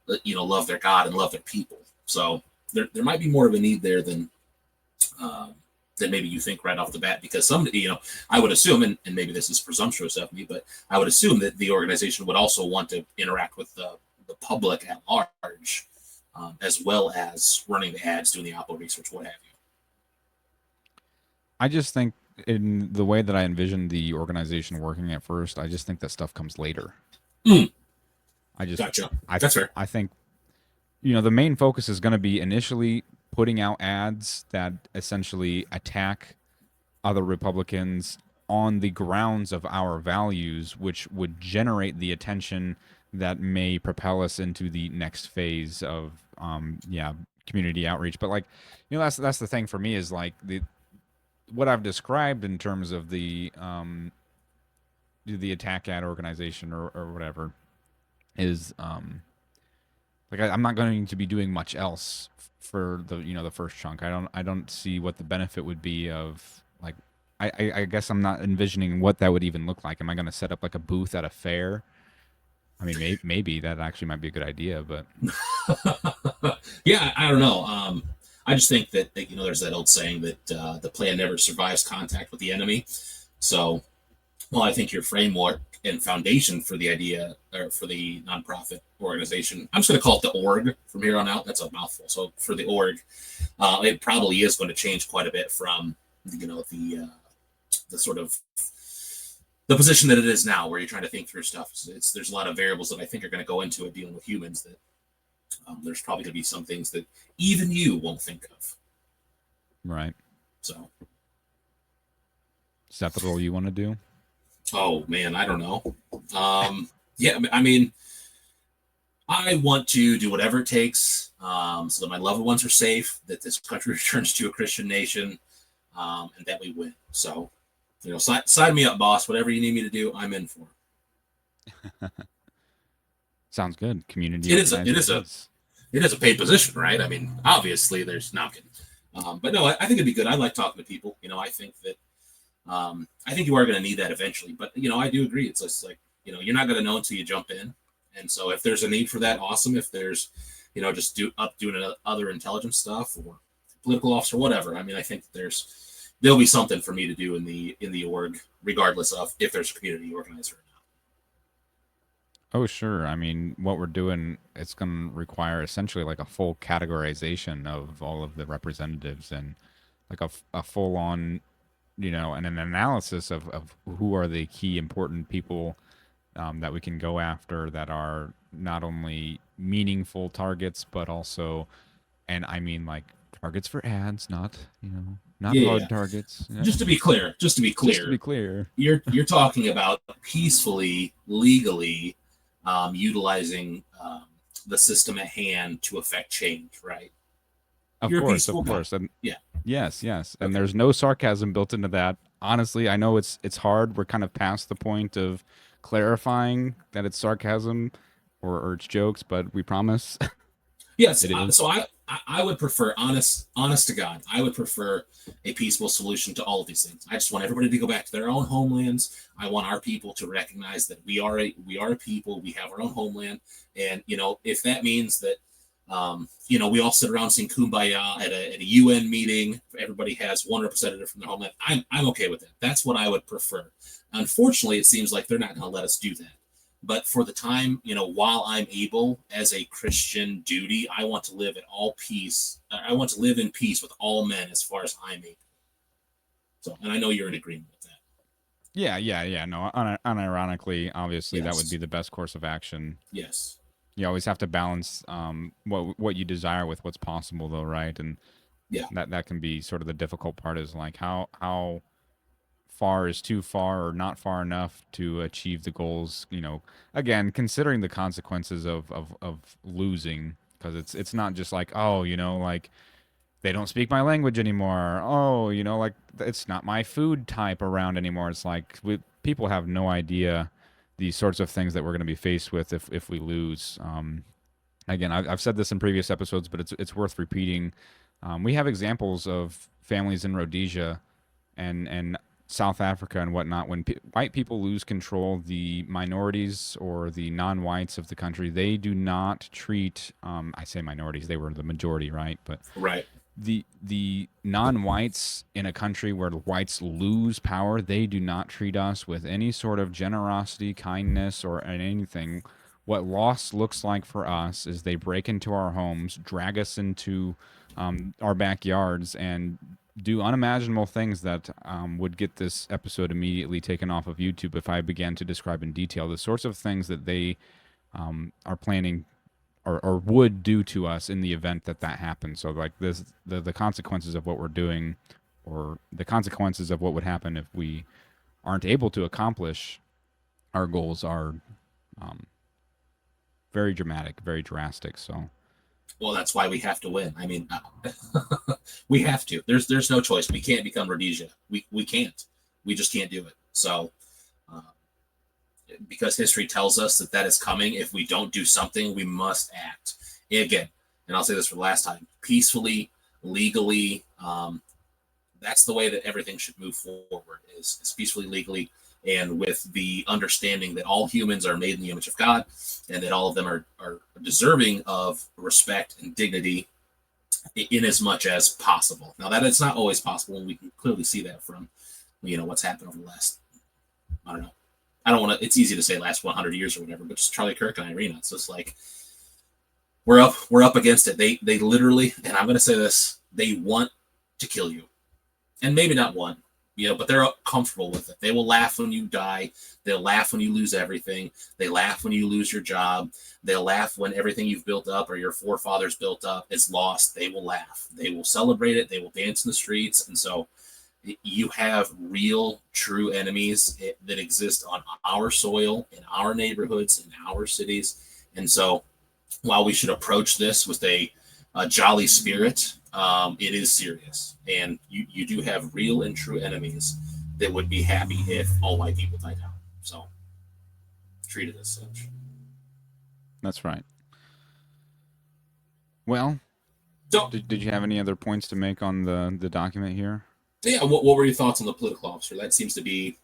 that love their God and love their people. So there might be more of a need there um, than maybe you think right off the bat, because I would assume, and maybe this is presumptuous of me, but I would assume that the organization would also want to interact with the public at large, as well as running the ads, doing the Oppo research, what have I just think in the way that I envision the organization working at first, I just think that stuff comes later. you. I just Gotcha. I That's fair. I think the main focus is going to be initially putting out ads that essentially attack other Republicans on the grounds of our values, which would generate the attention that may propel us into the next phase of yeah, community outreach. But, like, that's the thing for me, is like the what I've described in terms of the attack ad organization, or whatever, is like, I'm not going to be doing much else for the first chunk. I don't see what the benefit would be of, like, I guess I'm not envisioning what that would even look like. Am I going to set up like a booth at a fair? I mean, maybe that actually might be a good idea, but Yeah, I don't know. I just think that there's that old saying that the plan never survives contact with the enemy. So, well, I think your framework and foundation for the idea, or for the nonprofit organization, I'm just going to call it the org from here on out. That's a mouthful. So for the org, it probably is going to change quite a bit from the sort of the position that it is now, where you're trying to think through stuff. There's a lot of variables that I think are going to go into it dealing with humans, that there's probably going to be some things that even you won't think of. right. So, Is that the role you want to do? oh man, I don't know. Yeah, I mean, I want to do whatever it takes, so that my loved ones are safe, that this country returns to a Christian nation, and that we win. So, sign me up, boss. Whatever you need me to do, I'm in for. Sounds good. Community It is a, it organizer is it a, is. it is a paid position, right? I mean, obviously, there's not kidding. But no, I think it'd be good. I like talking to people. I think that I think you are going to need that eventually. But I do agree. It's just like you're not going to know until you jump in. And so if there's a need for that, awesome. If there's just doing other intelligence stuff or political officer, whatever. I mean, I think there'll be something for me to do in the org, regardless of if there's a community organizer or Oh, sure. I mean, what we're doing, it's going to require essentially like a full categorization of all of the representatives, and like a full on, and an analysis of who are the key important people that we can go after, that are not only meaningful targets, but also, and I mean, like, targets for ads, not, not yeah. hard targets. Yeah. Just to be Just to be clear, clear. you're talking about peacefully, legally, utilizing the system at hand to affect change, right? Of You're a course, of peaceful guy. course. And Yeah. yes, yes. And Okay. there's no sarcasm built into that. Honestly, I know it's hard. We're kind of past the point of clarifying that it's sarcasm, or it's jokes, but we promise Yes. it So is. I would prefer, honest to God, I would prefer a peaceful solution to all of these things. I just want everybody to go back to their own homelands. I want our people to recognize that we are a people. We have our own homeland, and if that means that we all sit around sing "Kumbaya" at a UN meeting. Everybody has one representative from their homeland. I'm okay with that. That's what I would prefer. Unfortunately, it seems like they're not going to let us do that. But for the time, while I'm able, as a Christian duty, I want to live at all peace. I want to live in peace with all men as far as I'm able. So, and I know you're in agreement with that. Yeah. No, unironically, obviously, that would Yes. be the best course of action. Yes. You always have to balance what you desire with what's possible, though, right? And Yeah. that can be sort of the difficult part. Is like how far is too far or not far enough to achieve the goals. Again, considering the consequences of losing, because it's not just like, oh, like they don't speak my language anymore. Oh, like it's not my food type around anymore. It's like people have no idea the sorts of things that we're going to be faced with if we lose. Again, I've said this in previous episodes, but it's worth repeating. We have examples of families in Rhodesia and South Africa and whatnot. When white people lose control, the minorities or the non-whites of the country, they do not treat. I say minorities; they were the majority, right? But Right. the non-whites in a country where the whites lose power, they do not treat us with any sort of generosity, kindness, or anything. What loss looks like for us is they break into our homes, drag us into our backyards, and do unimaginable things that would get this episode immediately taken off of YouTube if I began to describe in detail the sorts of things that they are planning or would do to us in the event that happens. So like the consequences of what we're doing, or the consequences of what would happen if we aren't able to accomplish our goals are um, very dramatic, very drastic. So Well, that's why we have to win. I mean, we have to. There's no choice. We can't become Rhodesia. We can't. We just can't do it. So, uh, because history tells us that that is coming, if we don't do something, we must act. And again, and I'll say this for the last time: peacefully, legally. That's the way that everything should move forward. Is peacefully, legally, and with the understanding that all humans are made in the image of God, and that all of them are deserving of respect and dignity in as much as possible. Now that it's not always possible, and we can clearly see that from what's happened over the last, I don't know, I don't want to. It's easy to say last 100 years or whatever, but just Charlie Kirk and Irina. So it's like we're up against it. They literally, and I'm going to say this, they want to kill you, and maybe not one, but they're comfortable with it. They will laugh when you die. They'll laugh when you lose everything. They laugh when you lose your job. They'll laugh when everything you've built up or your forefathers built up is lost. They will laugh. They will celebrate it. They will dance in the streets. And so you have real, true enemies that exist on our soil, in our neighborhoods, in our cities. And so while we should approach this with a jolly spirit, it is serious. And you do have real and true enemies that would be happy if all white people died out. So treat it as such. that's right. Well, So, did you have any other points to make on the document here? yeah, what were your thoughts on the political officer? That seems to be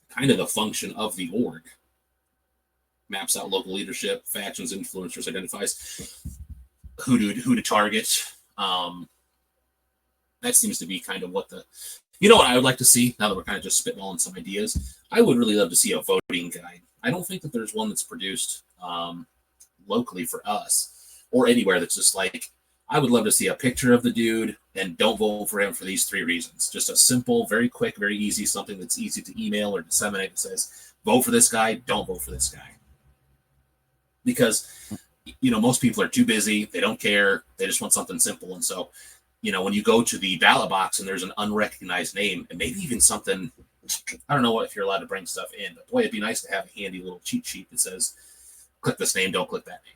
kind of the function of the org. Maps out local leadership, factions, influencers, identifies who to target. That seems to be kind of what what I would like to see, now that we're kind of just spitballing some ideas. I would really love to see a voting guide. I don't think that there's one that's produced locally for us or anywhere that's just like, I would love to see a picture of the dude and don't vote for him for these 3 reasons. Just a simple, very quick, very easy, something that's easy to email or disseminate that says, vote for this guy, don't vote for this guy. Because, most people are too busy. They don't care. They just want something simple. And so, when you go to the ballot box and there's an unrecognized name, and maybe even something, I don't know if you're allowed to bring stuff in, but boy, it'd be nice to have a handy little cheat sheet that says, click this name, don't click that name.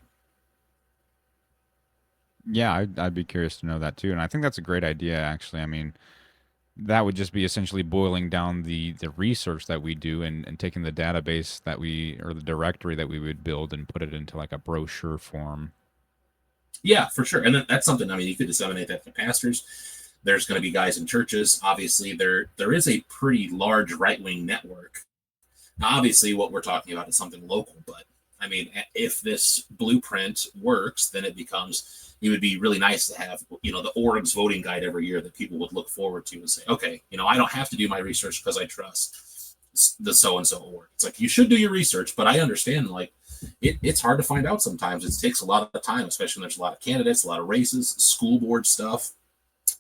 Yeah, I'd be curious to know that too, and I think that's a great idea. Actually, I mean, that would just be essentially boiling down the research that we do and taking the database that we or the directory that we would build and put it into like a brochure form. Yeah, for sure. And that's something, I mean, you could disseminate that to pastors. There's going to be guys in churches. Obviously, there is a pretty large right wing network. Now, obviously, what we're talking about is something local, but I mean, if this blueprint works, then it becomes, it would be really nice to have, the org's voting guide every year that people would look forward to and say, okay, I don't have to do my research because I trust the so and so org. It's like, you should do your research, but I understand, like, it's hard to find out sometimes. It takes a lot of time, especially when there's a lot of candidates, a lot of races, school board stuff,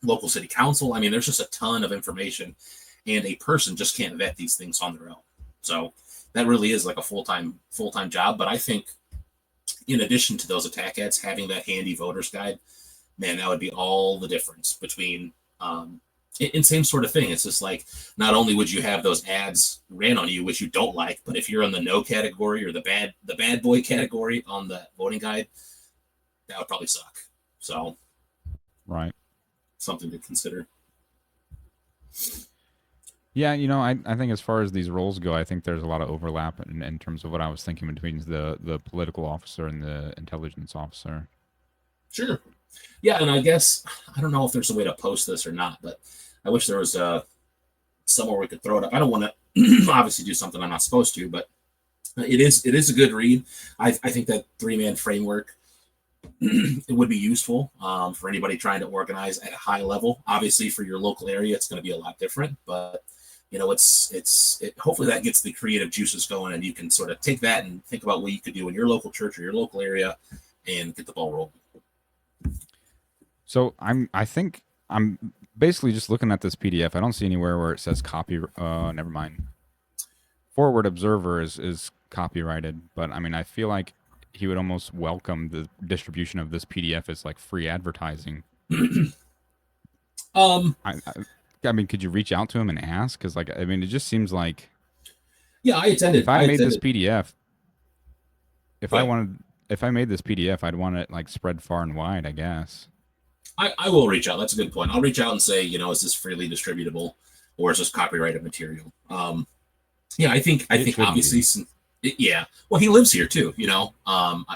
local city council. I mean, there's just a ton of information, and a person just can't vet these things on their own. So that really is like a full-time job. But I think in addition to those attack ads, having that handy voter's guide, man, that would be all the difference between and same sort of thing. It's just like, not only would you have those ads ran on you, which you don't like, but if you're in the no category or the bad boy category on the voting guide, that would probably suck. So, Right. something to consider. Yeah, I think as far as these roles go, I think there's a lot of overlap in terms of what I was thinking between the political officer and the intelligence officer. Sure. Yeah, and I guess I don't know if there's a way to post this or not, but I wish there was somewhere we could throw it up. I don't want to obviously do something I'm not supposed to, but it is a good read. I think that 3-man framework it would be useful for anybody trying to organize at a high level. Obviously, for your local area, it's going to be a lot different, but hopefully that gets the creative juices going, and you can sort of take that and think about what you could do in your local church or your local area, and get the ball rolling. So I think I'm basically just looking at this PDF. I don't see anywhere where it says copy. Never mind. Forward Observer is copyrighted, but I mean, I feel like he would almost welcome the distribution of this PDF as like free advertising. Um, I mean, could you reach out to him and ask? Because like, I mean, it just seems like yeah, I if attended. I I made this attended. PDF, if I But wanted, if I made this PDF, I'd want it like spread far and wide, I guess. I will reach out. That's a good point. I'll reach out and say, is this freely distributable, or is this copyrighted material? Yeah, I It think shouldn't obviously, be. yeah. Well, he lives here too.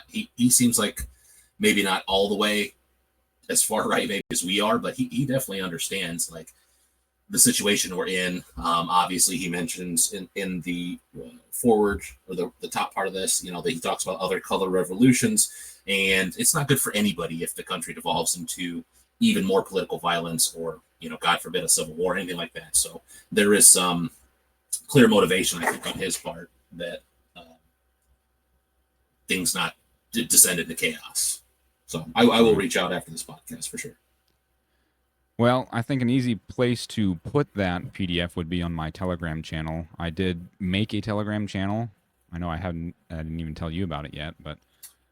He seems like maybe not all the way as far right maybe as we are, but he definitely understands like the situation we're in. Obviously, he mentions in the forward or the top part of this, that he talks about other color revolutions, and it's not good for anybody if the country devolves into even more political violence or, God forbid, a civil war, anything like that. So there is some clear motivation, I think, on his part that uh, things not descend into chaos. So I will Right. reach out after this podcast for sure. Well, I think an easy place to put that PDF would be on my Telegram channel. I did make a Telegram channel. I know I didn't even tell you about it yet, but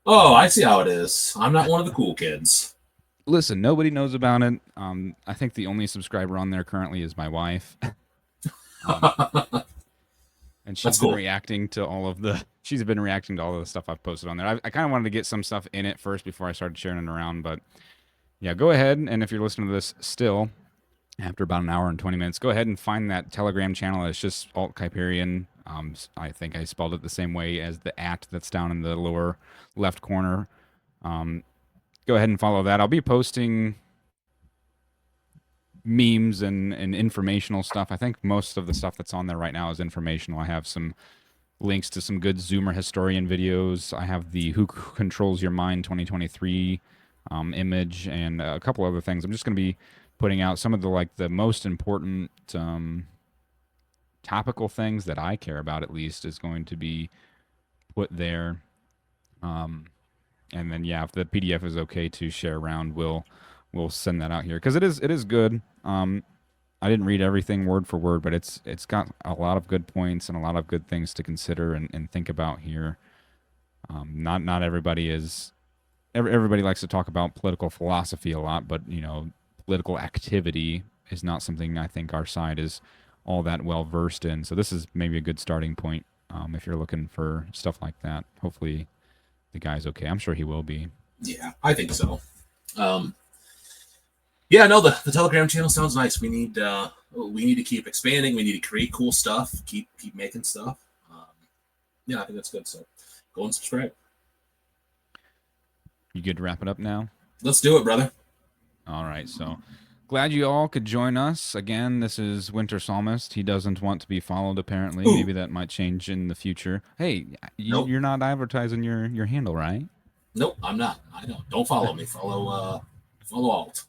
Oh, I um, see how it is. I'm not one of the cool kids. listen, nobody knows about it. I think the only subscriber on there currently is my wife. um, and That's cool. she's been reacting to all of the stuff I've posted on there. I kind of wanted to get some stuff in it first before I started sharing it around, but yeah, go ahead, and if you're listening to this still after about an hour and 20 minutes, go ahead and find that Telegram channel. It's just Alt Kyperian. I think I spelled it the same way as the @ that's down in the lower left corner. Um, Go ahead and follow that. I'll be posting memes and informational stuff. I think most of the stuff that's on there right now is informational. I have some links to some good Zoomer historian videos. I have the Who Controls Your Mind 2023 image and a couple other things. I'm just going to be putting out some of the most important topical things that I care about, at least, is going to be put there. Um, and then yeah, if the PDF is okay to share around, we'll send that out here because it is good. I didn't read everything word for word, but it's got a lot of good points and a lot of good things to consider and think about here. Not everybody is everybody likes to talk about political philosophy a lot, but political activity is not something I think our side is all that well versed in. So this is maybe a good starting point if you're looking for stuff like that. Hopefully the guy's okay. I'm sure he will be. Yeah, I think so. Um, yeah, no, the Telegram channel sounds nice. We need to keep expanding. We need to create cool stuff. Keep making stuff. Yeah, I think that's good. So go and subscribe. You good to wrap it up now? Let's do it, brother. All right, so glad you all could join us again. This is Winter Psalmist. He doesn't want to be followed. Apparently, Ooh, maybe that might change in the future. Hey, nope, you're not advertising your handle, right? nope. I'm not. I don't follow me. Follow alt.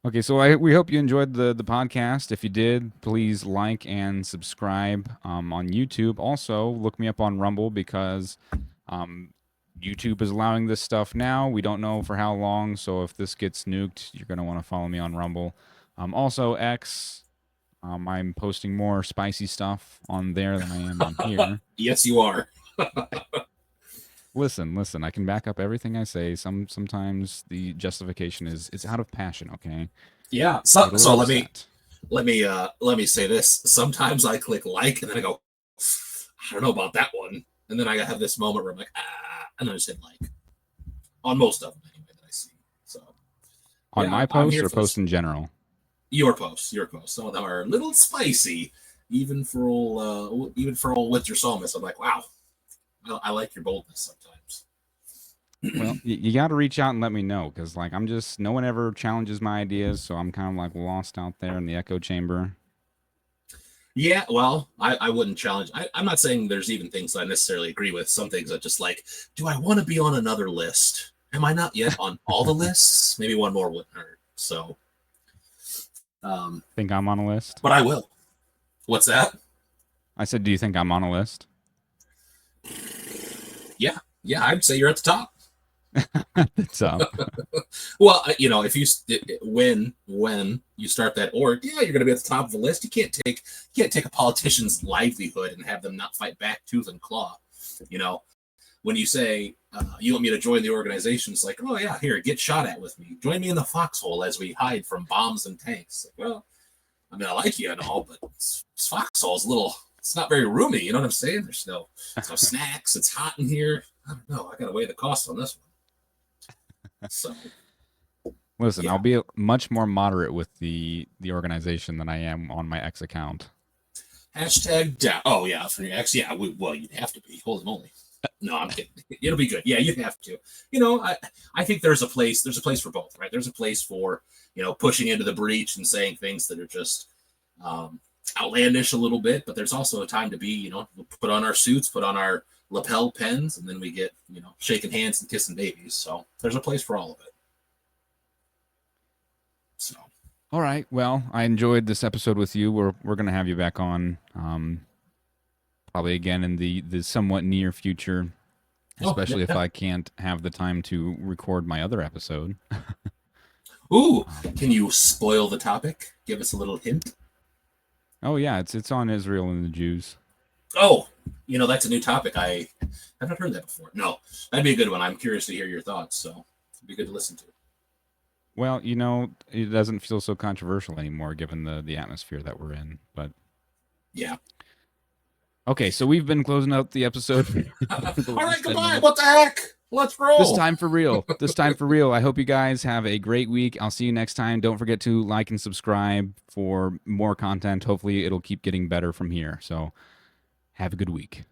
Okay, so we hope you enjoyed the podcast. If you did, please like and subscribe on YouTube. Also, look me up on Rumble because um, YouTube is allowing this stuff now. We don't know for how long, so if this gets nuked, you're going to want to follow me on Rumble. Also, X, I'm posting more spicy stuff on there than I am on here. Yes, you are. Listen, I can back up everything I say. Sometimes the justification is it's out of passion, okay? Yeah. I So get a so little let me upset. let me say this. Sometimes I click like and then I go, I don't know about that one, and then I have this moment where I'm like, and I just hit like on most of them anyway that I see. So On yeah, my I'm posts here or for posts this. in general? Your posts. Some of them are a little spicy, even for old Winter Psalmist. I'm like, wow, I like your boldness sometimes. Well, you got to reach out and let me know because, like, no one ever challenges my ideas, so I'm kind of like lost out there in the echo chamber. Yeah, well, I wouldn't challenge. I'm not saying there's even things I necessarily agree with. Some things I just like, do I want to be on another list? Am I not yet on all the lists? Maybe one more wouldn't hurt. So, um, Think I'm on a list? but I will. What's that? I said, do you think I'm on a list? Yeah, yeah, I'd say you're at the top. It's up. Well, if when you start that org, yeah, you're going to be at the top of the list. You can't take a politician's livelihood and have them not fight back tooth and claw. You know, when you say you want me to join the organization, it's like, oh yeah, here, get shot at with me. Join me in the foxhole as we hide from bombs and tanks. Like, well, I mean, I like you and all, but this foxhole is a little. It's not very roomy. You know what I'm saying? There's no snacks. It's hot in here. I don't know. I got to weigh the cost on this one. So Listen, yeah. I'll be much more moderate with the organization than I am on my X account. Hashtag down. Oh yeah, for your ex. Yeah, well, you'd have to be. Holy moly. No, I'm kidding. It'll be good. Yeah, you have to. I think there's a place. There's a place for both, right? There's a place for pushing into the breach and saying things that are just outlandish a little bit, but there's also a time to be, put on our suits, put on our lapel pens, and then we get shaking hands and kissing babies. So there's a place for all of it. So All right. Well, I enjoyed this episode with you. We're gonna have you back on, probably again in the somewhat near future, oh yeah, especially if yeah. I can't have the time to record my other episode. Ooh, Um, can you spoil the topic? Give us a little hint. oh yeah, it's on Israel and the Jews. Oh, that's a new topic. I have not heard that before. No, that'd be a good one. I'm curious to hear your thoughts. So it'd be good to listen to. Well, it doesn't feel so controversial anymore given the atmosphere that we're in. But Yeah. okay, so we've been closing out the episode for the All right, last 10 goodbye. minutes. What the heck? Let's This roll. time for real. This time for real. I hope you guys have a great week. I'll see you next time. Don't forget to like and subscribe for more content. Hopefully, it'll keep getting better from here. So, have a good week.